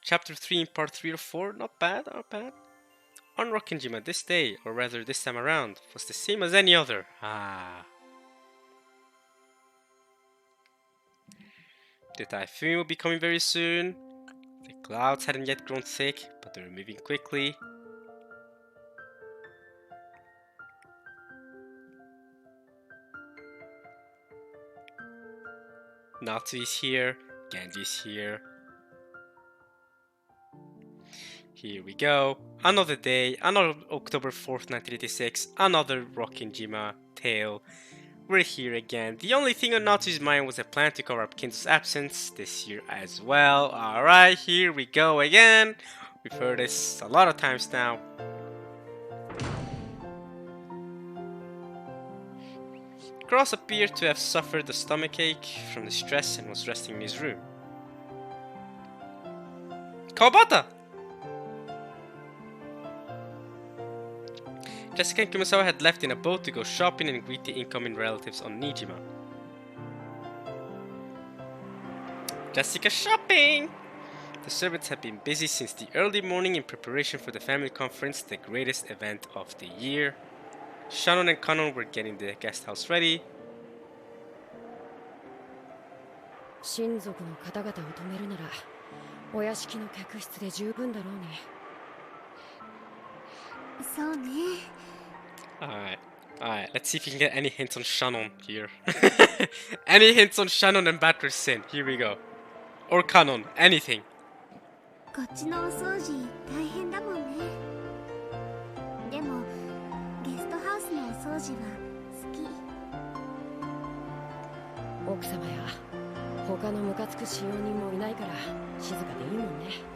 chapter 3 in part 3 or 4, not bad, not bad. On Rokkenjima, this day, or rather this time around, was the same as any other. The typhoon will be coming very soon. The clouds hadn't yet grown thick, but they were moving quickly. Natsu is here, Genji is here. Here we go. Another day, another October 4th, 1986, another Rokkenjima tale. We're here again. The only thing on Natsu's mind was a plan to cover up Kinto's absence this year as well. Alright, here we go again. We've heard this a lot of times now. Cross appeared to have suffered a stomachache from the stress and was resting in his room. Kawabata! Jessica and Kumasawa had left in a boat to go shopping and greet the incoming relatives on Nijima. Jessica shopping! The servants had been busy since the early morning in preparation for the family conference, the greatest event of the year. Shannon and Kanon were getting the guest house ready. 親族の方々を泊めるならお屋敷の客室で十分だろうね。そうね。 Alright, let's see if you can get any hints on Shannon here. Any hints on Shannon and Batter's sin? Here we go. Or Kanon, anything. こっちのお掃除大変だもんね。でもゲストハウスのお掃除は好き。奥様や他のムカつく使用人もいないから静かでいいもんね。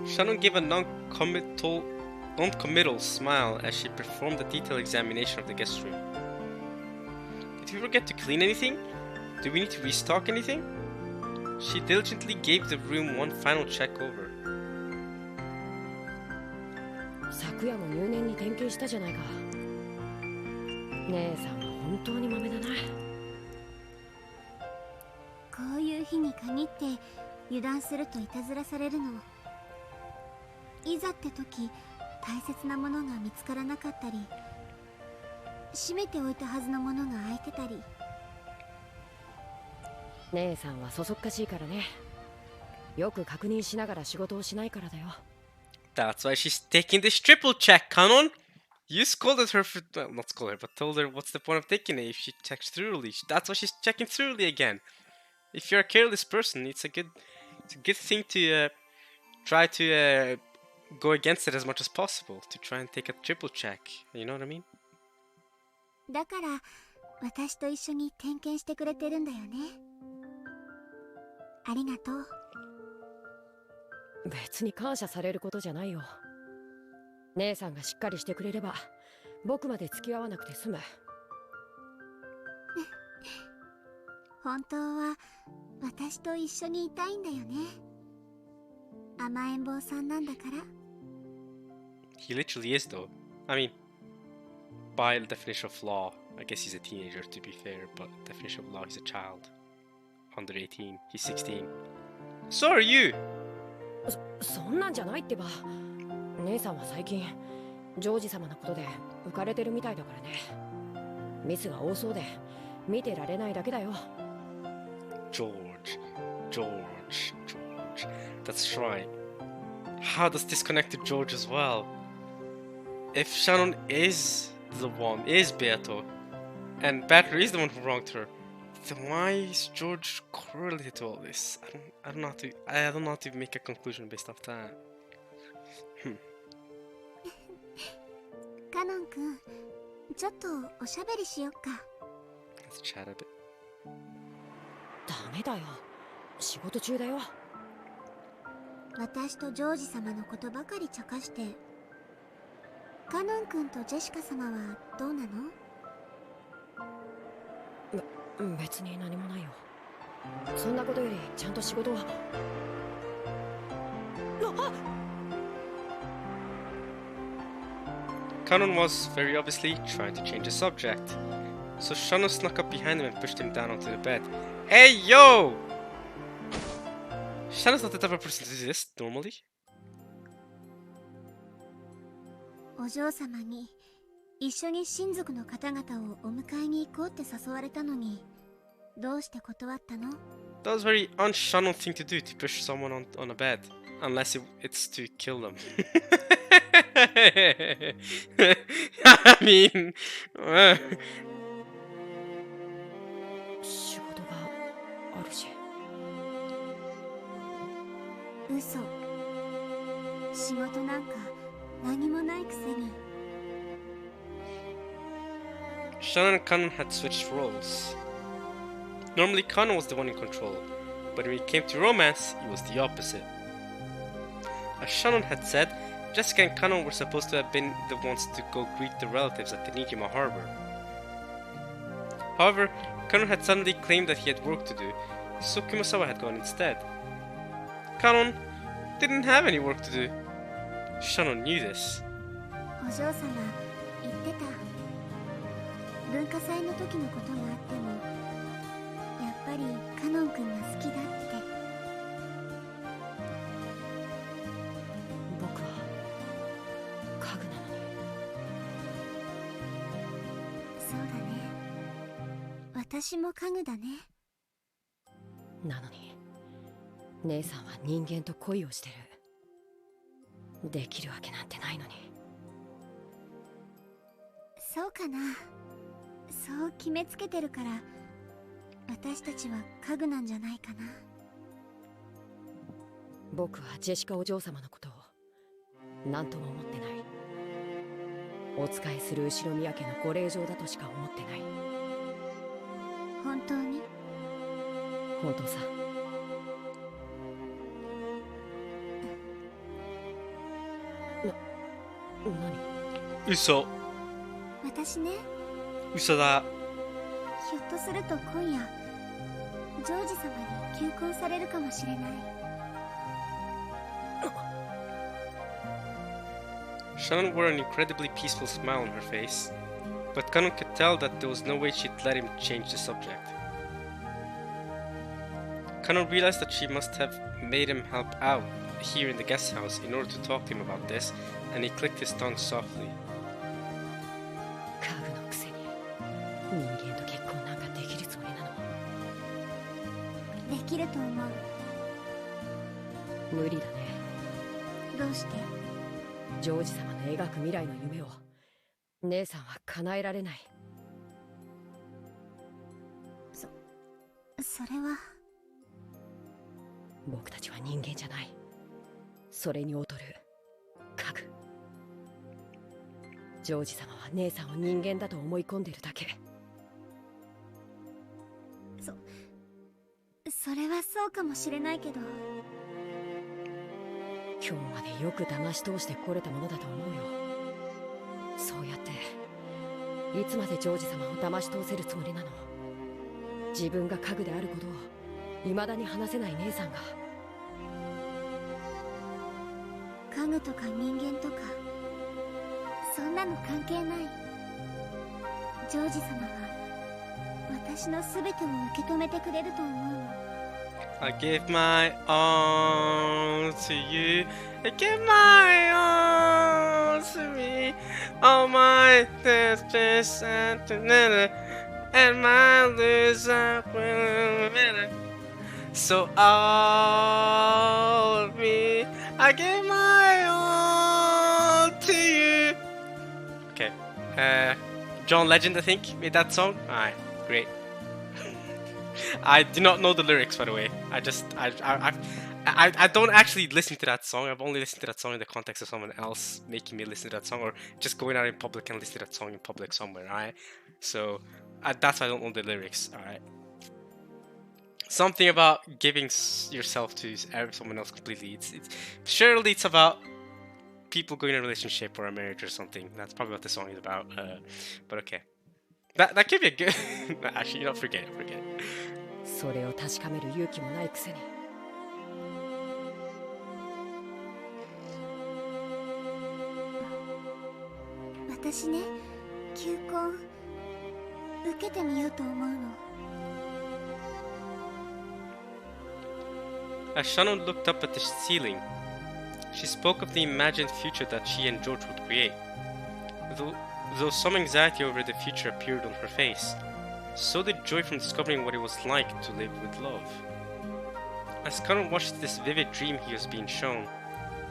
Shannon gave a non-committal smile as she performed a detailed examination of the guest room. Did we forget to clean anything? Do we need to restock anything? She diligently gave the room one final check over. 昨夜も入念に点検したじゃないか。姉さんは本当にマメだな。こういう日に限って油断するといたずらされるの。いざって時大切なものが見つからなかったり、閉めておいたはずのものが開いてたり。姉さんはそそっかしいからね。よく確認しながら仕事をしないからだよ。That's why she's taking this triple check, Kanon! You scolded her for... well, not scolded her, but told her what's the point of taking it if she checks thoroughly. That's why she's checking thoroughly again. If you're a careless person, it's a good thing to try to go against it as much as possible. To try and take a triple check. You know what I mean? だから私と一緒に点検してくれてるんだよね。ありがとう。別に感謝されることじゃないよ。姉さんがしっかりしてくれれば僕まで付き合わなくて済む。本当は私と一緒にいたいんだよね。甘えん坊さんなんだから。He literally is, though. I mean, by the definition of law, I guess he's a teenager to be fair, but definition of law, he's a child. Under 18, he's 16. So are you! そんなんじゃないってば。姉さんは最近ジョージ様のことで浮かれてるみたいだからね。ミスが多そうで見てられないだけだよ。George. That's right. How does this connect to George as well? If Shannon is the one, is Beato, and Batter is the one who wronged her, then why is George correlated to all this? I don't know how to make a conclusion based off that. カノン君、ちょっとおしゃべりしよっか。Let's chat a bit. ダメだよ。仕事中だよ。私とジョージ様のことばかり茶化して。カノン君とジェシカ様はどうなの？別に何もないよ。そんなことよりちゃんと仕事は。Canon was very obviously trying to change the subject, so Shano snuck up behind him and pushed him down onto the bed. Hey yo! Shano's not the type of person to do this normally. お嬢様に一緒に親族の方々をお迎えに行こうって誘われたのに、どうして断ったの？ That was a very un-Shano thing to do, to push someone on a bed. Unless it's to kill them. I mean... 仕事があるし。嘘。仕事なんか何もないくせに。Shannon and Kanon had switched roles. Normally Kanon was the one in control, but when it came to romance, it was the opposite. As Shannon had said, Jessica and Kanon were supposed to have been the ones to go greet the relatives at the Nijima harbor. However, Kanon had suddenly claimed that he had work to do, so Kumasawa had gone instead. Kanon didn't have any work to do. Shannon knew this. お嬢様言ってた。文化祭の時のことがあっても、やっぱりカノン君が好きだって。僕は家具なのに。そうだね。私も家具だね。なのに姉さんは人間と恋をしてる。できるわけなんてないのに。そうかな。そう決めつけてるから、私たちは家具なんじゃないかな。僕はジェシカお嬢様のことを何とも思ってない。お仕えする後ろ宮家のご令嬢だとしか思ってない。本当に？本当さ。何？嘘。私ね、嘘だ。ひょっとすると今夜ジョージ様に求婚されるかもしれない。Shannon wore an incredibly peaceful smile on her face, but Kanon could tell that there was no way she'd let him change the subject. Kanon realized that she must have made him help out here in the guest house in order to talk to him about this, and he clicked his tongue softly. 家具のくせに人間と結婚なんかできるつもりなの？できると思う。無理だね。どうして？ジョージ様の描く未来の夢を姉さんは叶えられない。それは。僕たちは人間じゃない。それに劣る家具。ジョージ様は姉さんを人間だと思い込んでるだけ。それはそうかもしれないけど。今日までよく騙し通してこれたものだと思うよ。そうやっていつまでジョージ様を騙し通せるつもりなの？自分が家具であることを未だに話せない姉さんが。家具とか人間とかそんなの関係ない。ジョージ様は私の全てを受け止めてくれると思うの。I give my all to you. I give my all to me. All my destinies and my loser will matter. So all of me, I give my all to you. Okay. John Legend, I think, made that song. Alright, great. I do not know the lyrics, by the way. I don't actually listen to that song. I've only listened to that song in the context of someone else making me listen to that song, or just going out in public and listening to that song in public somewhere, alright? So, that's why I don't know the lyrics, alright? Something about giving yourself to someone else completely. Surely it's about people going in a relationship or a marriage or something. That's probably what the song is about. But okay. That could be a good... Actually, forget it. それを確かめる勇気もないくせに。私ね、求婚受けてみようと思うの。As Shannon looked up at the ceiling, she spoke of the imagined future that she and George would create. Though some anxiety over the future appeared on her face, so did joy from discovering what it was like to live with love. As Shannon watched this vivid dream he was being shown,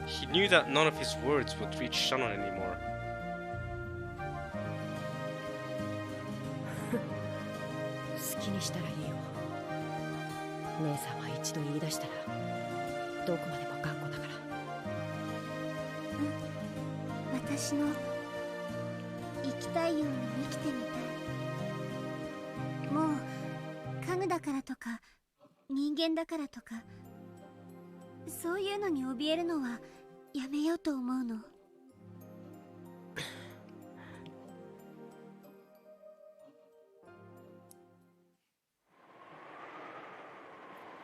he knew that none of his words would reach Shannon anymore. 好きにしたらいいよ。姉さんは一度言い出したらどこまでも頑固だから。私の生きたいように生きてみたい。もう家具だからとか人間だからとかそういうのに怯えるのはやめようと思うの。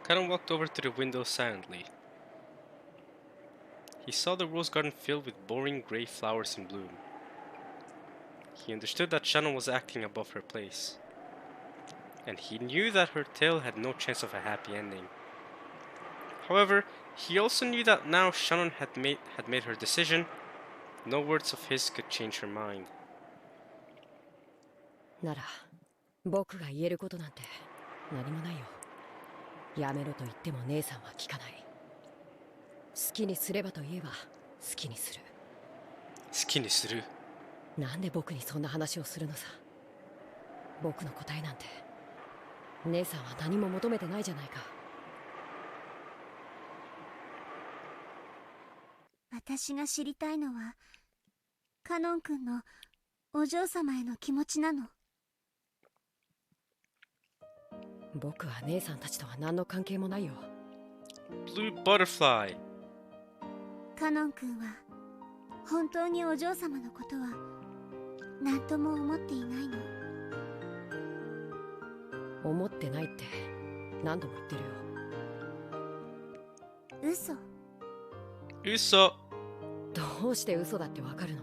Shannon walked over to the window silently. He saw the rose garden filled with boring gray flowers in bloom. He understood that Shannon was acting above her place, and he knew that her tale had no chance of a happy ending. However, he also knew that now Shannon had made her decision. No words of his could change her mind. なら僕が言えることなんて何もないよ。やめろと言っても姉さんは聞かない。好きにすればと言えば好きにする。好きにする。なんで僕にそんな話をするのさ。僕の答えなんて姉さんは何も求めてないじゃないか。私が知りたいのはカノン君のお嬢様への気持ちなの。僕は姉さんたちとは何の関係もないよ。Blue butterfly. カノン君は本当にお嬢様のことは何とも思っていないの。思ってないって何度も言ってるよ。嘘。嘘。どうして嘘だってわかるの？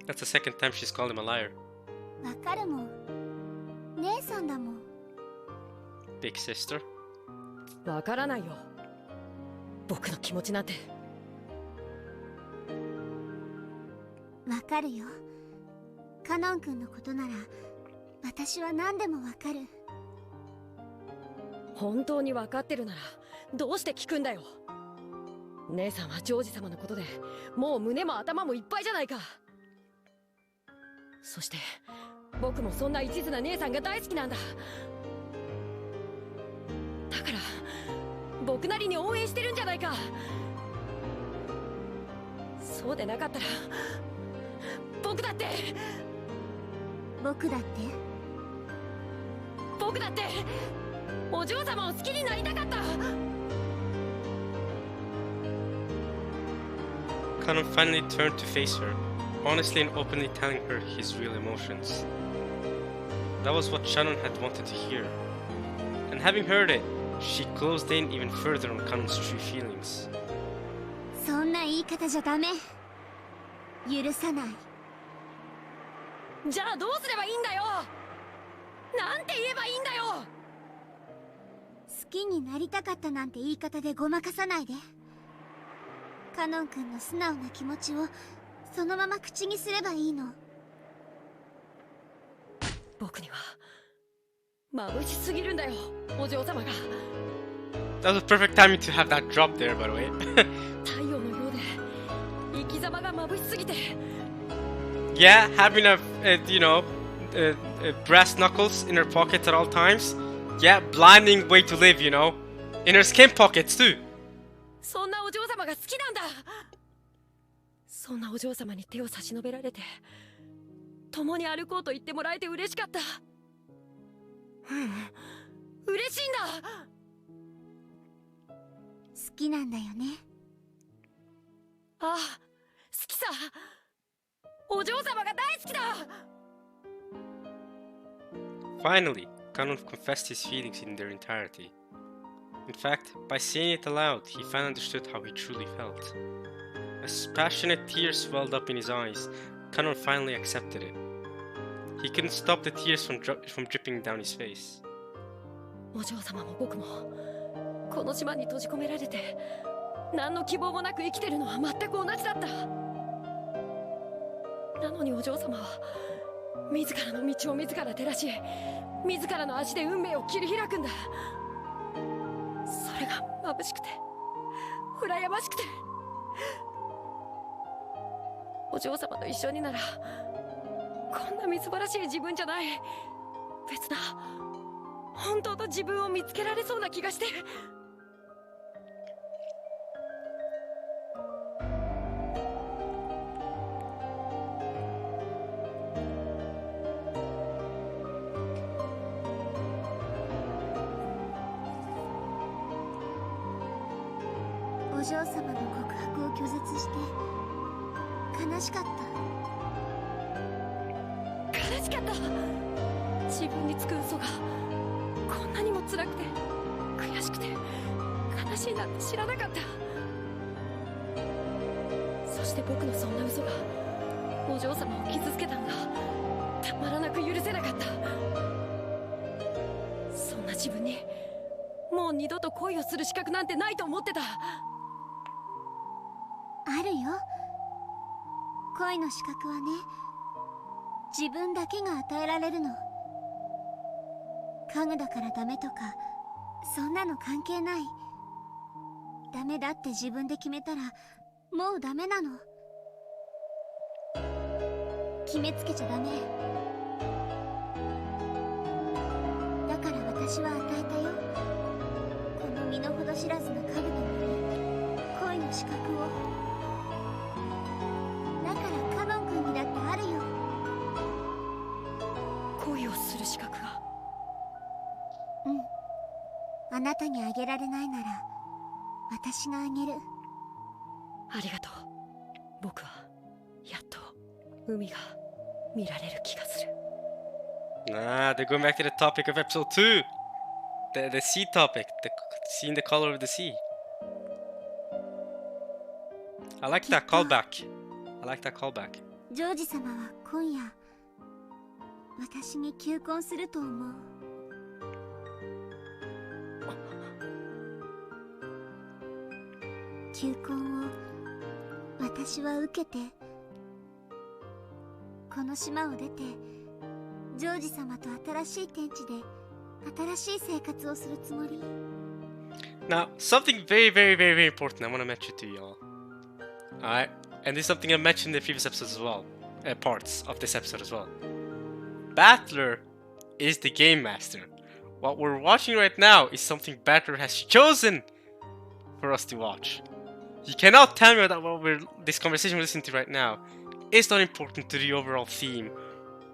That's the second time she's called him a liar. わかるもん。姉さんだもん。Big sister. わからないよ。僕の気持ちなんて。わかるよ。カノン君のことなら私は何でもわかる。本当にわかってるならどうして聞くんだよ。姉さんはジョージ様のことでもう胸も頭もいっぱいじゃないか。そして僕もそんな一途な姉さんが大好きなんだ。だから僕なりに応援してるんじゃないか。そうでなかったら僕だってお嬢様を好きになりたかった。Kanon finally turned to face her, honestly and openly telling her his real emotions. That was what Shannon had wanted to hear. And having heard it, she closed in even further on Kanon's true feelings. そんな言い方じゃダメ。許さない。じゃあどうすればいいんだよ。なんて言えばいいんだよ。好きになりたかったなんて言い方でごまかさないで。カノン君の素直な気持ちをそのまま口にすればいいの。僕には眩しすぎるんだよ、お嬢様が。That was a perfect timing to have that drop there, by the way. 太陽のようで生き様が眩しすぎて。Yeah, having brass knuckles in her pockets at all times. Yeah, blinding way to live, In her skin pockets too. そんなお嬢様が好きなんだ。そんなお嬢様に手を差し伸べられて共に歩こうと言ってもらえて嬉しかった。嬉しいんだ。好きなんだよね。ああ、好きさ。お嬢様が大好きだ。 Finally, Kanon confessed his feelings in their entirety. In fact, by saying it aloud, he finally understood how he truly felt. As passionate tears welled up in his eyes, Kanon finally accepted it. He couldn't stop the tears from dripping down his face. お嬢様も僕もこの島に閉じ込められて何の希望もなく生きてるのは全く同じだった。なのにお嬢様は自らの道を自ら照らし、自らの足で運命を切り開くんだ。それが眩しくて羨ましくて、お嬢様と一緒にならこんなみすぼらしい自分じゃない別な本当の自分を見つけられそうな気がして。お嬢様の告白を拒絶して悲しかった。悲しかった。自分につく嘘がこんなにも辛くて悔しくて悲しいなんて知らなかった。そして僕のそんな嘘がお嬢様を傷つけたんだ。たまらなく許せなかった。そんな自分にもう二度と恋をする資格なんてないと思ってた。あるよ。恋の資格はね、自分だけが与えられるの。家具だからダメとかそんなの関係ない。ダメだって自分で決めたらもうダメなの。決めつけちゃダメ。だから私は与えたよ、この身の程知らずの家具なのに恋の資格を。だからカノン君にだってあるよ。恋をする資格が。うん。あなたにあげられないなら私があげる。ありがとう。僕はやっと海が見られる気がする。Nah, they're going back to the topic of episode 2. The sea topic. Seeing the color of the sea. I like that callback. I like that callback. ジョージ様は今夜私に求婚すると思う。求婚を私は受けて、この島を出てジョージ様と新しい天地で新しい生活をするつもり。 Now, something very important I want to mention to you all. Alright? And this is something I mentioned in the previous episodes as well. Parts of this episode as well. Battler is the game master. What we're watching right now is something Battler has chosen for us to watch. You cannot tell me that this conversation we're listening to right now is not important to the overall theme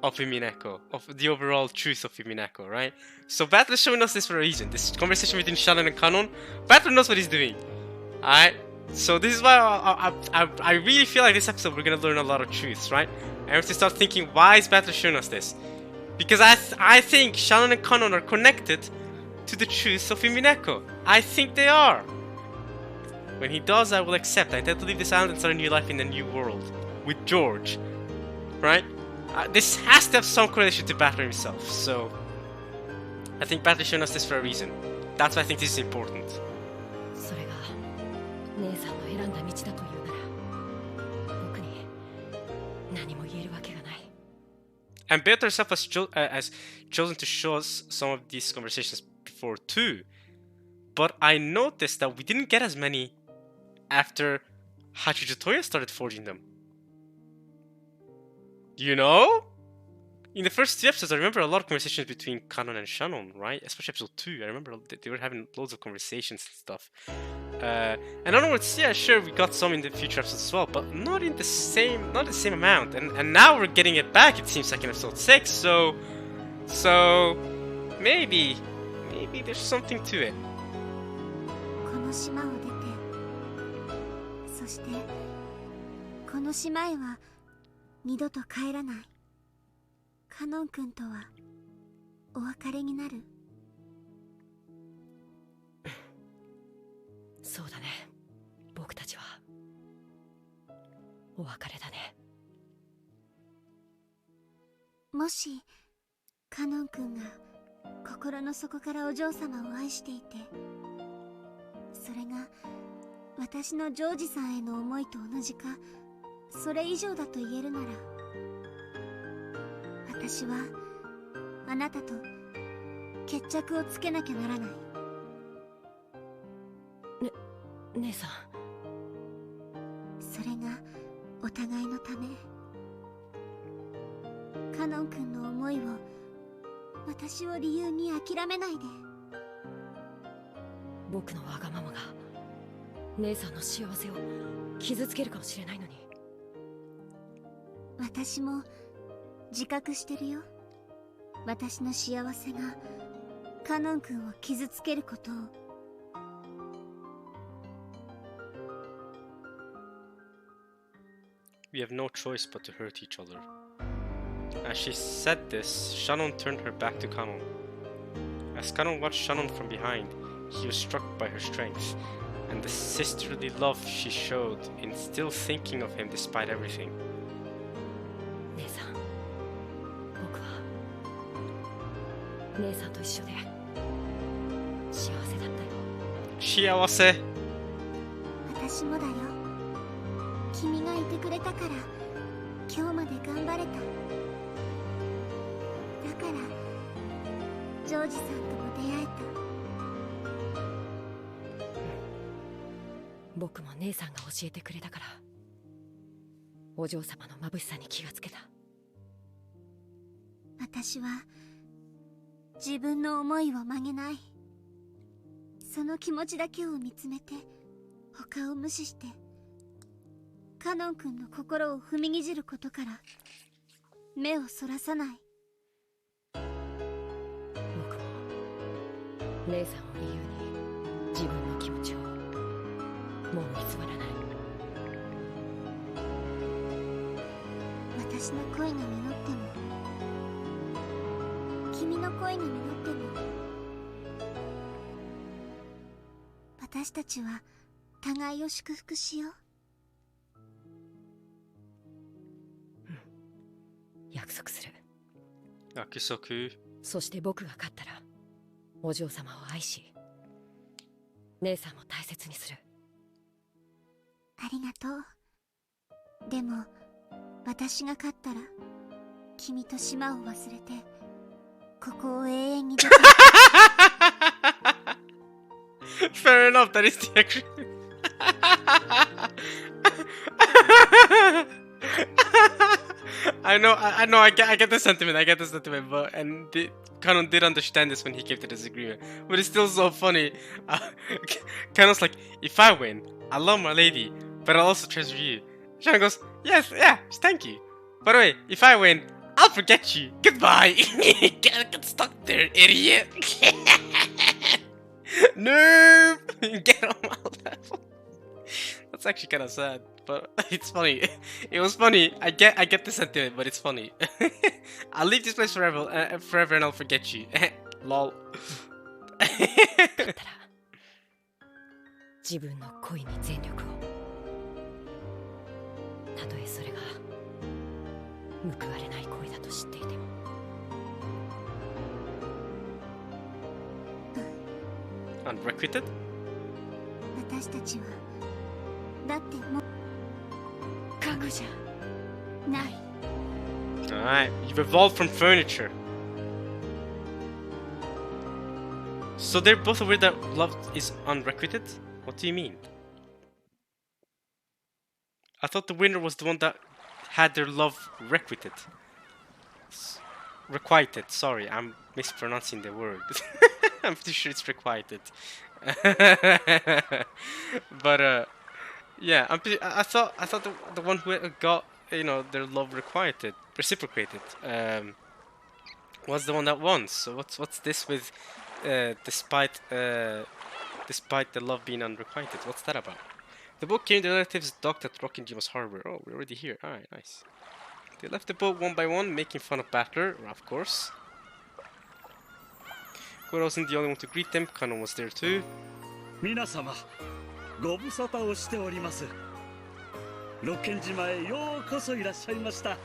of Umineko, of the overall truth of Umineko, right? So Battler's showing us this for a reason. This conversation between Shannon and Kanon, Battler knows what he's doing. Alright? So this is why I really feel like this episode we're gonna learn a lot of truths, right? And we have to start thinking, why is Battler showing us this? Because I think Shannon and Kanon are connected to the truths of Umineko. I think they are. When he does, I will accept. I intend to leave this island and start a new life in a new world. With George. Right? This has to have some correlation to Battler himself. So, I think Battler's showing us this for a reason. That's why I think this is important. それが姉さんの選んだ道だというなら僕に何も言えるわけがない。 And Battler herself has chosen to show us some of these conversations before too. But I noticed that we didn't get as many after Hachijo Toya started forging them. You know? In the first 2 episodes, I remember a lot of conversations between Kanon and Shannon, right? Especially episode 2. I remember they were having loads of conversations and stuff. And onwards, yeah, sure, we got some in the future episodes as well, but not the same amount. And now we're getting it back, it seems like in episode 6, so maybe there's something to it. この島を出て、そしてこの島へは二度と帰らない。カノン君とはお別れになる。そうだね。僕たちはお別れだね。もしカノン君が心の底からお嬢様を愛していて、それが私のジョージさんへの思いと同じかそれ以上だと言えるなら、私はあなたと決着をつけなきゃならない。姉さん。それがお互いのため。カノン君の思いを私を理由に諦めないで。僕のわがままが姉さんの幸せを傷つけるかもしれないのに。私も自覚してるよ。私の幸せがカノン君を傷つけることを。We have no choice but to hurt each other. As she said this, Shannon turned her back to Kanon. As Kanon watched Shannon from behind, he was struck by her strength, and the sisterly love she showed in still thinking of him despite everything. 姉さん、僕は姉さんと一緒で幸せだったよ。幸せ。私もだよ。君がいてくれたから今日まで頑張れた。だからジョージさんとも出会えた。僕も姉さんが教えてくれたからお嬢様の眩しさに気がつけた。私は自分の思いを曲げない。その気持ちだけを見つめて他を無視してカノン君の心を踏みにじることから目をそらさない。僕も姉さんを理由に自分の気持ちをもう偽らない。私の恋が実っても君の恋が実っても私たちは互いを祝福しよう。約束する。約束。そして僕が勝ったらお嬢様を愛し姉さんも大切にする。ありがとう。でも私が勝ったら君と島を忘れてここを永遠に出てFair enough, that is the action. I know, I get the sentiment, but Canon did understand this when he came to this agreement. But it's still so funny. Canon's like, if I win, I love my lady, but I'll also treasure you. Shannon goes, yes, yeah, thank you. By the way, if I win, I'll forget you. Goodbye. Get stuck there, idiot. No! Get on my level. That's actually kind of sad, but it's funny. It was funny. I get the sentiment, but it's funny. I'll leave this place forever, and I'll forget you. Lol. 勝ったら自分の恋に全力を。たとえそれが報われない恋だと知っていても。Unrequited? 私たちはだってもう家具じゃない。 Alright, you've evolved from furniture. So they're both aware that love is unrequited? What do you mean? I thought the winner was the one that had their love requited. Requited, sorry, I'm mispronouncing the word. I'm pretty sure it's requited. But yeah, I thought the one who got, you know, their love reciprocated was the one that won. So what's this with despite the love being unrequited? What's that about? The boat carrying the relatives docked at Rockin' Jima's harbor. Oh, we're already here. Alright, nice. They left the boat one by one, making fun of Battler, of course. Kuro wasn't the only one to greet them. Kanon was there too. 皆様ご無沙汰をしております。六軒島へようこそいらっしゃいました。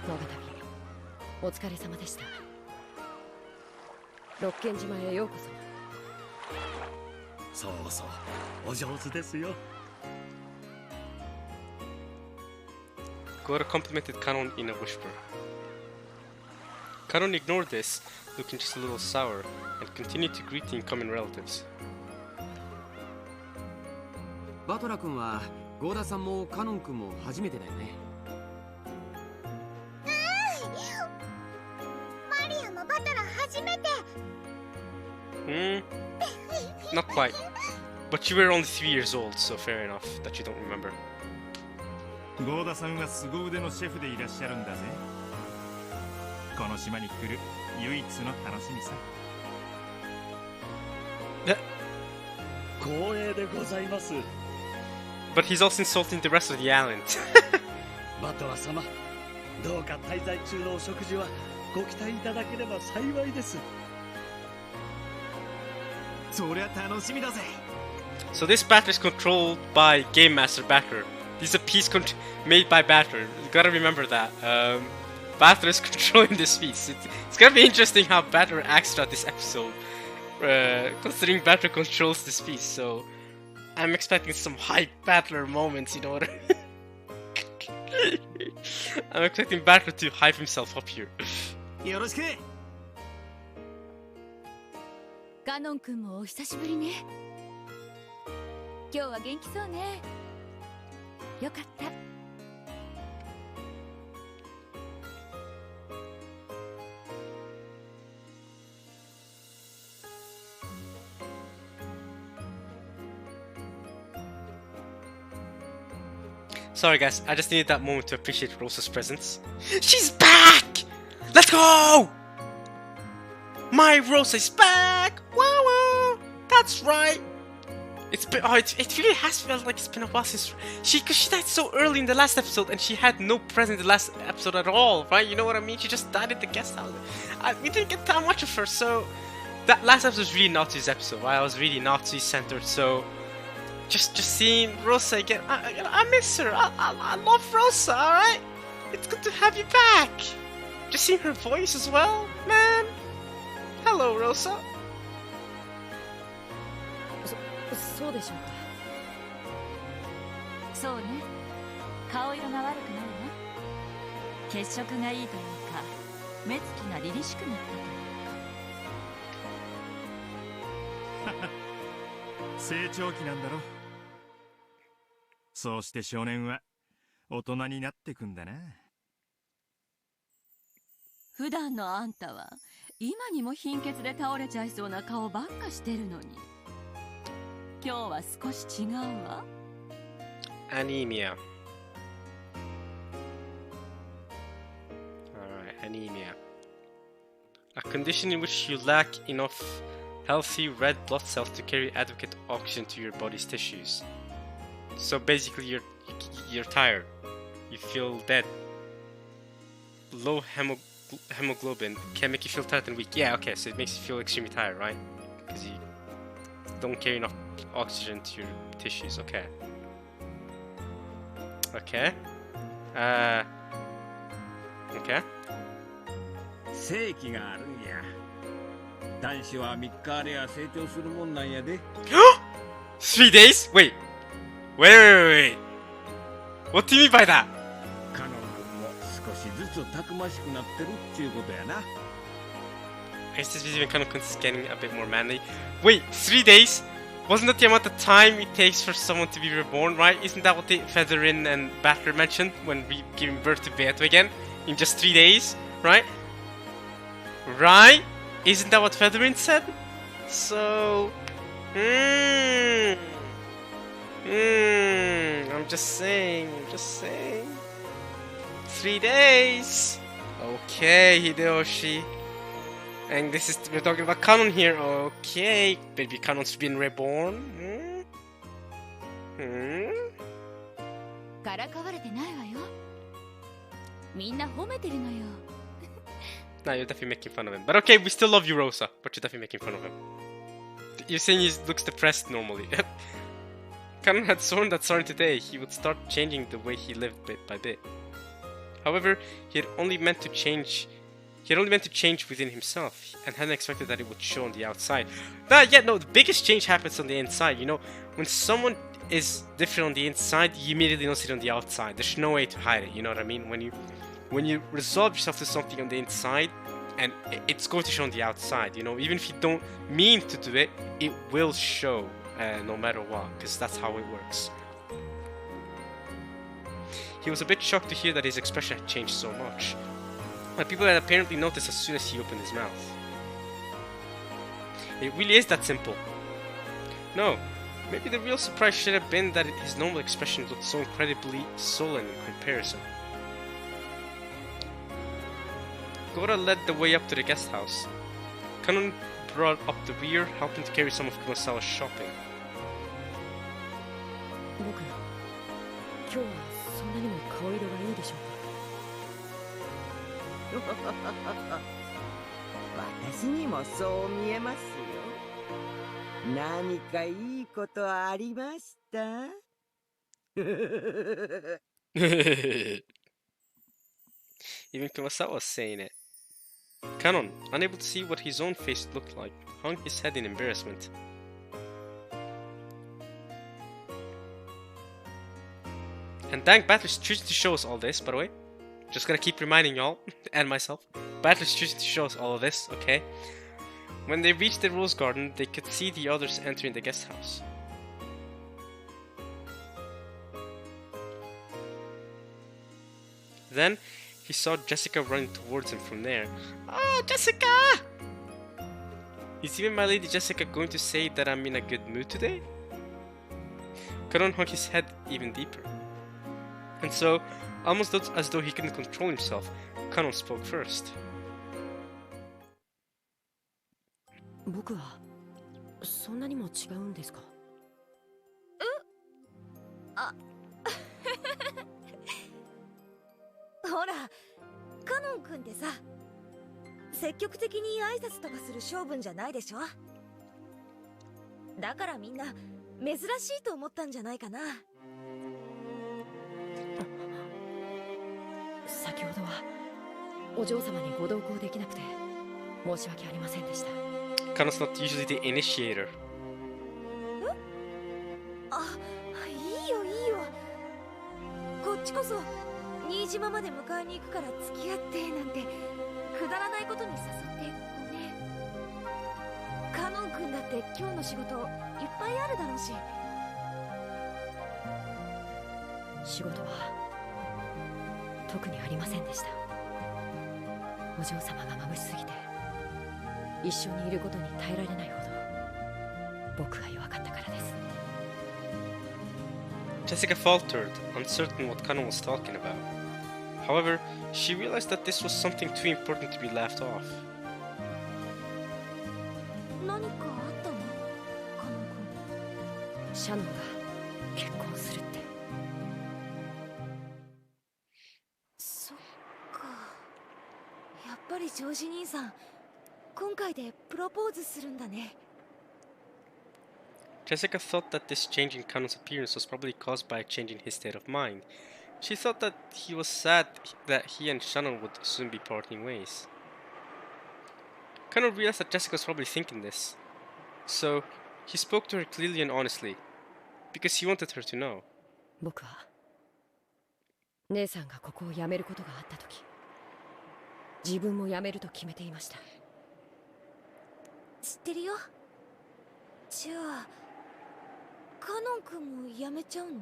長旅お疲れ様でした。六軒島へようこそ。そうそう、お上手ですよ。Kuro complimented Kanon in a whisper. Kanon ignored this, looking just a little sour, and continued to greet the incoming relatives. バトラ君はゴーダさんもカノン君も初めてだよね。マリアもバトラ初めて。Not quite. But you were only 3 years old, so fair enough that you don't remember. ゴーダさんは凄腕のシェフでいらっしゃるんだぜ。この島に来る唯一の楽しみさ。光栄でございます。But he's also insulting the rest of the island. バトラ様、どうか滞在中のお食事はご期待いただければ幸いです。そりゃ楽しみだぜ。So this battle is controlled by Game Master Batter. This is a piece made by Batter. You gotta remember that. Batter is controlling this piece. It's gonna be interesting how Batter acts throughout this episode. Considering Batter controls this piece, so I'm expecting some hype Battler moments, you know what I mean? I'm expecting Batter to hype himself up here. よろしく。ガノン君もお久しぶりね。今日は元気そうね。よかった。Sorry guys, I just needed that moment to appreciate Rosa's presence. She's back! Let's go! My Rosa is back! Wow, wow! That's right! It's been, it really has felt like it's been a while since cause she died so early in the last episode and she had no presence in the last episode at all, right? You know what I mean? She just died at the guest house. We didn't get that much of her, so that last episode was really Natsu's episode, right? I was really Natsu centered, so just seeing Rosa again, I miss her. I love Rosa, alright? It's good to have you back. Just seeing her voice as well, man. Hello, Rosa. そうでしょうか。そうね。顔色が悪くないわ。血色がいいというか、目つきが凛々しくなったというか。成長期なんだろ。そうして少年は大人になってくんだな。普段のあんたは今にも貧血で倒れちゃいそうな顔ばっかしてるのに、今日は少し違うわ。Anemia. Alright, anemia. A condition in which you lack enough healthy red blood cells to carry adequate oxygen to your body's tissues. So basically you're tired. You feel dead. Low hemoglobin can make you feel tired and weak. Yeah, okay, so it makes you feel extremely tired, right? Because you don't carry enough oxygen to your tissues. Okay. Okay. Okay. 正気があるんや。男子は3日あれや成長するもんなんやで。3 days? Wait. Wait. What do you mean by that? カノン君も少しずつたくましくなってるっちゅうことやな。I guess this video kind of getting a bit more manly. Wait, 3 days? Wasn't that the amount of time it takes for someone to be reborn, right? Isn't that what the Featherin and Batter mentioned when we giving birth to Beato again? In just 3 days, right? Right? Isn't that what Featherin said? So... I'm just saying. 3 days! Okay, Hideyoshi. And this is, we're talking about Kanon here. Okay, baby Kanon's been reborn. からかわれてないわよ。みんな褒めてるのよ。Nah, you're definitely making fun of him. But okay, we still love you, Rosa. But you're definitely making fun of him. You're saying he looks depressed normally. Kanon had sworn that starting today, he would start changing the way he lived bit by bit. However, he had only meant to change within himself, and hadn't expected that it would show on the outside. No, the biggest change happens on the inside. You know, when someone is different on the inside, you immediately notice it on the outside. There's no way to hide it, you know what I mean? When you resolve yourself to something on the inside, and it's going to show on the outside, you know, even if you don't mean to do it, it will show no matter what, because that's how it works. He was a bit shocked to hear that his expression had changed so much. But people had apparently noticed as soon as he opened his mouth. It really is that simple. No, maybe the real surprise should have been that his normal expression looked so incredibly sullen in comparison. Gora led the way up to the guest house. Kanon brought up the rear, helping to carry some of Kumasawa's shopping. 僕、今日はそんなにも顔色がいいでしょうか。私にもそう見えますよ。何かいいことありました？ Even Kumasawa was saying it. Kanon, unable to see what his own face looked like, hung his head in embarrassment. And thank Battler's choosing to show us all this, by the way. Just gonna keep reminding y'all, and myself. Battler's choosing to show us all of this, okay? When they reached the rose garden, they could see the others entering the guest house. Then, he saw Jessica running towards him from there. Oh, Jessica! Is even my lady Jessica going to say that I'm in a good mood today? Kanon hung his head even deeper. And so, almost as though he couldn't control himself, Kanon spoke first. 僕はそんなにも違うんですか？あほら、カノン君ってさ、積極的に挨拶とかする性分じゃないでしょ。だからみんな珍しいと思ったんじゃないかな。先ほどはお嬢様にご同行できなくて申し訳ありませんでした。Kanon's not usually the initiator. あ、いいよいいよ。こっちこそ新島まで迎えに行くから付き合ってなんてくだらないことに誘ってごめん。カノン君だって今日の仕事いっぱいあるだろうし。仕事は特にありませんでした。お嬢様が眩しすぎて一緒にいることに耐えられないほど僕が弱かったからです。 Jessica faltered, uncertain what Kanon was talking about. However, she realized that this was something too important to be laughed off. 何かあったの？カノン君。シャノンが結婚するって。そっか。やっぱりジョージ兄さん、今回でプロポーズするんだね。Jessica thought that this change in Kanon's appearance was probably caused by a change in his state of mind. She thought that he was sad that he and Shannon would soon be parting ways. Kanon realized that Jessica was probably thinking this. So, he spoke to her clearly and honestly, because he wanted her to know. 僕は姉さんがここを辞めることがあった時、自分も辞めると決めていました。知ってるよ。じゃあカノン君も辞めちゃうの？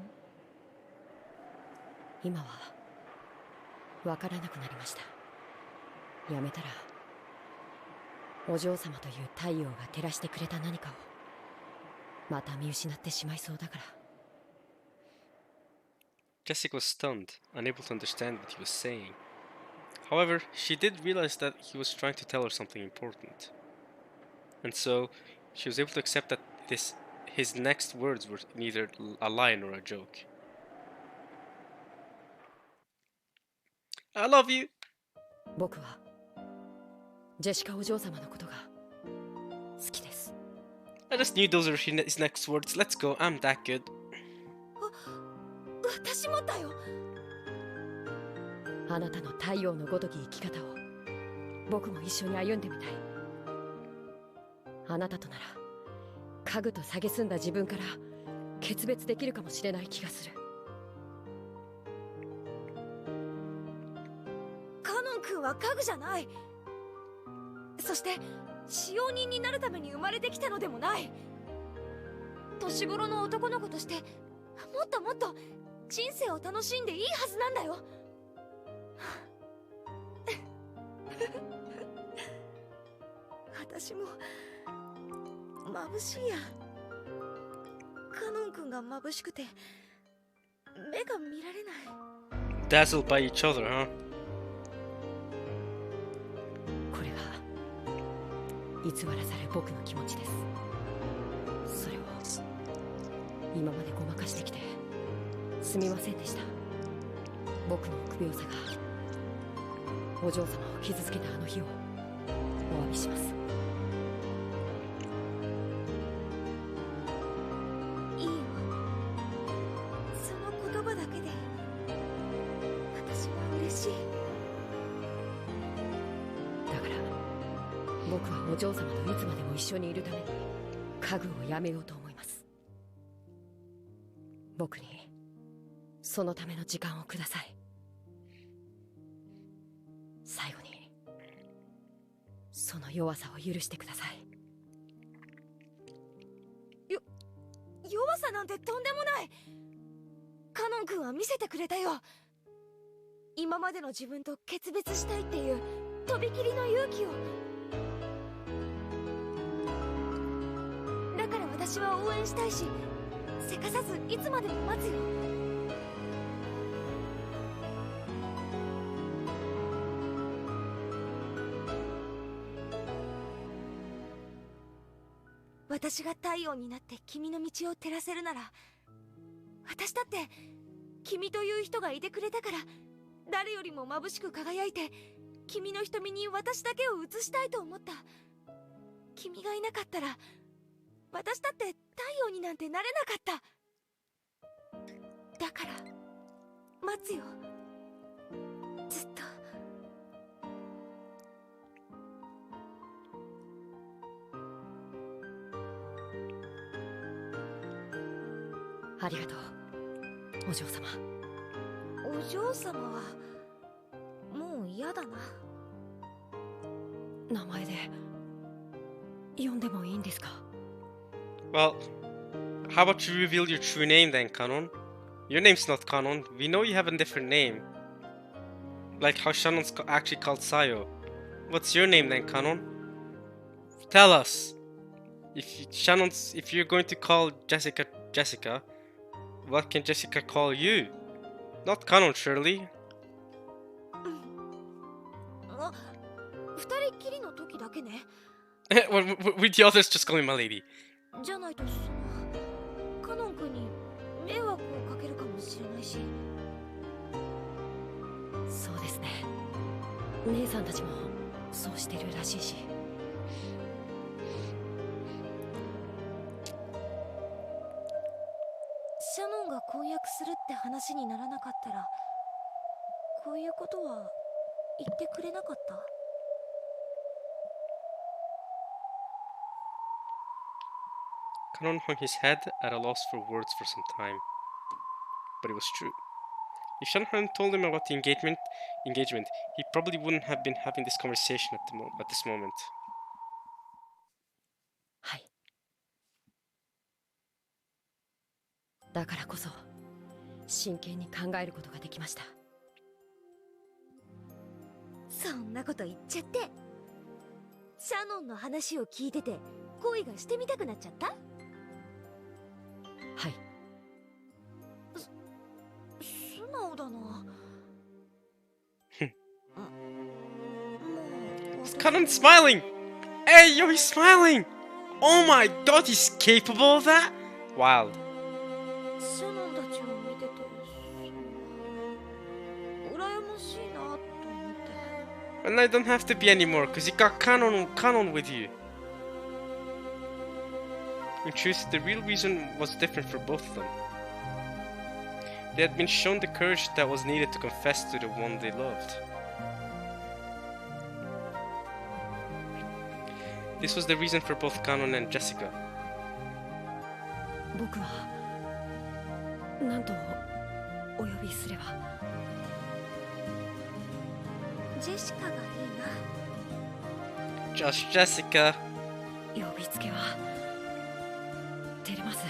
今は分からなくなりました。辞めたらお嬢様という太陽が照らしてくれた何かをまた見失ってしまいそうだから。Jessica was stunned, unable to understand what he was saying. However, she did realize that he was trying to tell her something important. And so, she was able to accept that his next words were neither a lie nor a joke. I love you! 僕はジェシカお嬢様のことが好きです。 I just knew those were his next words. Let's go, I'm that good. 私もだよ。あなたの太陽のごとき生き方を僕も一緒に歩んでみたい。あなたとなら家具と蔑んだ自分から決別できるかもしれない気がする。カノン君は家具じゃない。そして使用人になるために生まれてきたのでもない。年頃の男の子としてもっともっと人生を楽しんでいいはずなんだよ。私も眩しいや。カノン君が眩しくて目が見られない。 Dazzled by each other, huh? これは偽らざる僕の気持ちです。それを今までごまかしてきてすみませんでした。僕の臆病さがお嬢様を傷つけたあの日をお詫びします。いいよ。その言葉だけで私は嬉しい。だから僕はお嬢様といつまでも一緒にいるために家具をやめようと思います。僕にそのための時間をください。最後にその弱さを許してください。弱さなんてとんでもない。カノン君は見せてくれたよ。今までの自分と決別したいっていうとびきりの勇気を。だから私は応援したいし、せかさずいつまでも待つよ。私が太陽になって君の道を照らせるなら、私だって君という人がいてくれたから誰よりも眩しく輝いて君の瞳に私だけを映したいと思った。君がいなかったら私だって太陽になんてなれなかった。だから待つよ、ずっと。ありがとうお嬢様。お嬢様はもう嫌だな。名前で呼んでもいいんですか？ Well, how about you reveal your true name then, Kanon? Your name's not Kanon. We know you have a different name. Like how Shannon's actually called Sayo. What's your name then, Kanon? Tell us. If you're going to call Jessica Jessica, what can Jessica call you? Not Kanon, surely. 二人っきりの時だけね。With the others, just call me my lady. じゃないとカノン君に迷惑をかけるかもしれないし。そうですね。姉さんたちもそうしてるらしいし。シャノンが婚約するって話にならなかったら、こういうことは言ってくれなかった。Kanon hung his head at a loss for words for some time. But it was true. If Shannon hadn't told him about the engagement, he probably wouldn't have been having this conversation at this moment. はい。だからこそ真剣に考えることができました。そんなこと言っちゃって。シャノンの話を聞いてて恋がしてみたくなっちゃった？はい。素直だな。Kanon's smiling! Hey, yo, he's smiling! Oh my god, he's capable of that? Wild. シャノンたちを見てて羨ましいなと思って。And I don't have to be anymore, because you got Canon with you. In truth, the real reason was different for both of them. They had been shown the courage that was needed to confess to the one they loved. This was the reason for both Canon and Jessica. 僕は何とお呼びすれば。ジェシカがいいな。 Just Jessica. 呼びつけは照れます。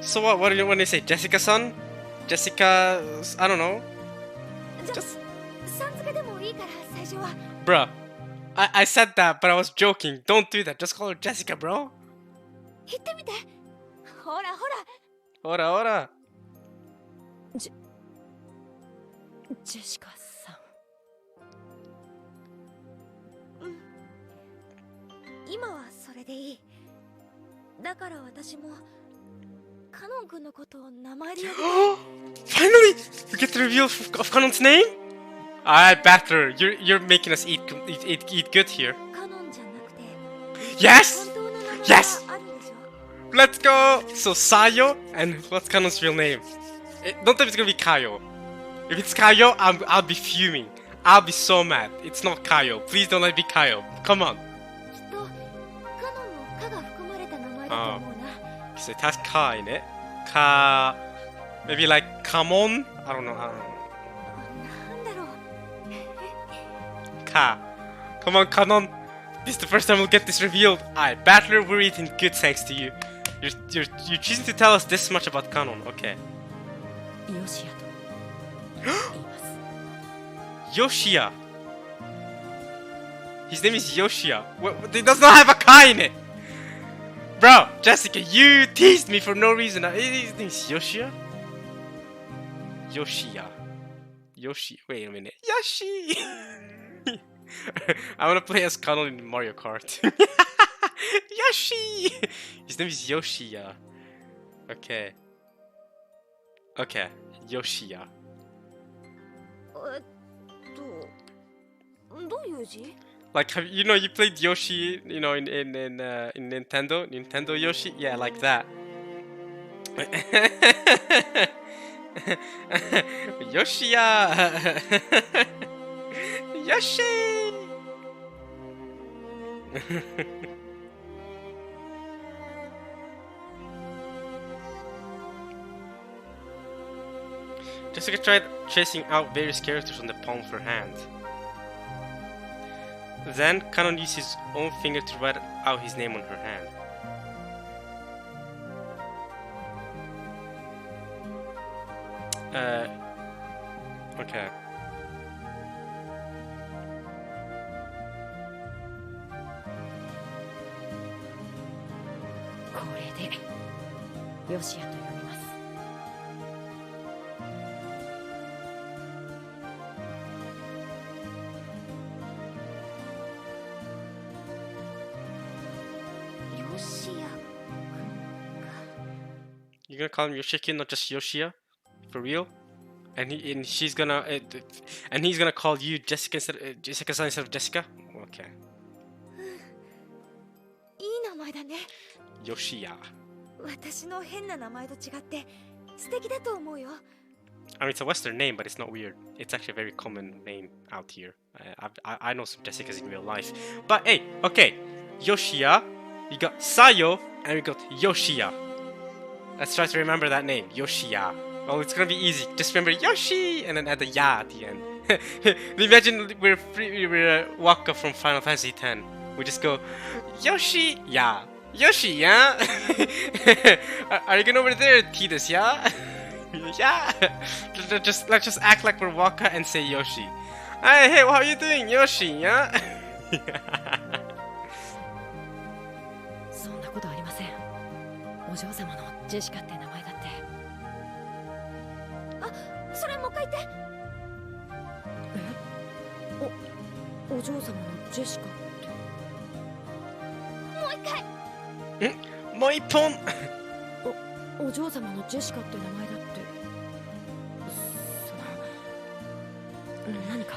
So what? What do you want to say? Jessica-san? Jessica? I don't know. じゃ、さん付けでもいいから最初は。 Bruh, I said that, but I was joking. Don't do that. Just call her Jessica, bro. 言ってみて。ほらほら。 Ora, ora. ジェシカさん。うん。今はそれでいい。だから私もカノン君のことを名前で呼びたい。 Finally, we get the reveal of Kanon's name. I better. You're making us eat good here. カノンじゃなくて。 Yes. 本当の名前が Yes. あるんでしょ。 Let's go. So Sayo, and what's Kanon's real name? Don't tell me it's gonna be Kayo. If it's Kayo, I'll be fuming. I'll be so mad. It's not Kayo. Please don't let it be Kayo. Come on. きっとカノンの「カ」が含まれた名前だと思うな。 So it has Ka in it. Ka. Maybe like Kamon? I don't know. なんだろう。 Ka. Come on, Kanon. This is the first time we'll get this revealed. Alright, Battler, we're eating good thanks to you. You're choosing to tell us this much about Kanon. Okay. ヨシアと言います。 Yoshia. His name is Yoshia. It does not have a Ka in it. Bro, Jessica, you teased me for no reason. His name is Yoshia? Yoshia. Yoshi. Wait a minute. Yoshi! I wanna play as Kanon in Mario Kart. Yoshi! His name is Yoshia. Okay. Okay. Yoshia. どういう字？ Like, you played Yoshi, in Nintendo? Nintendo Yoshi? Yeah, like that. Yoshia! Yoshi! Jessica tried tracing out various characters on the palm of her hand. Then, Kanon used his own finger to write out his name on her hand. Okay. これでヨシアと呼びます。 ヨシア君か。 You're gonna call him Yoshiki, not just Yoshia? For real? And he's gonna and he's gonna call you Jessica instead of Jessica? Okay. いい名前だね。 Yoshia. 私の変な名前と違って素敵だと思うよ。 I mean, it's a Western name, but it's not weird. It's actually a very common name out here. I know some Jessicas in real life. But hey, okay. Yoshia, we got Sayo, and we got Yoshia. Let's try to remember that name, Yoshia. Well, it's gonna be easy. Just remember Yoshi, and then add the ya at the end. Imagine we're Waka from Final Fantasy X. We just go, Yoshi, ya. Yoshi, ya. Are you going over there, Tidus, ya? Yeah. Let's just act like we're Waka and say Yoshi. Hey, how are you doing, Yoshi, ya? そんなことありません。お嬢様のジェシカって名前だって。あ、それもう一回言って。お嬢様のジェシカって。もう一回。もう一本。お嬢様のジェシカって名前だって。何か。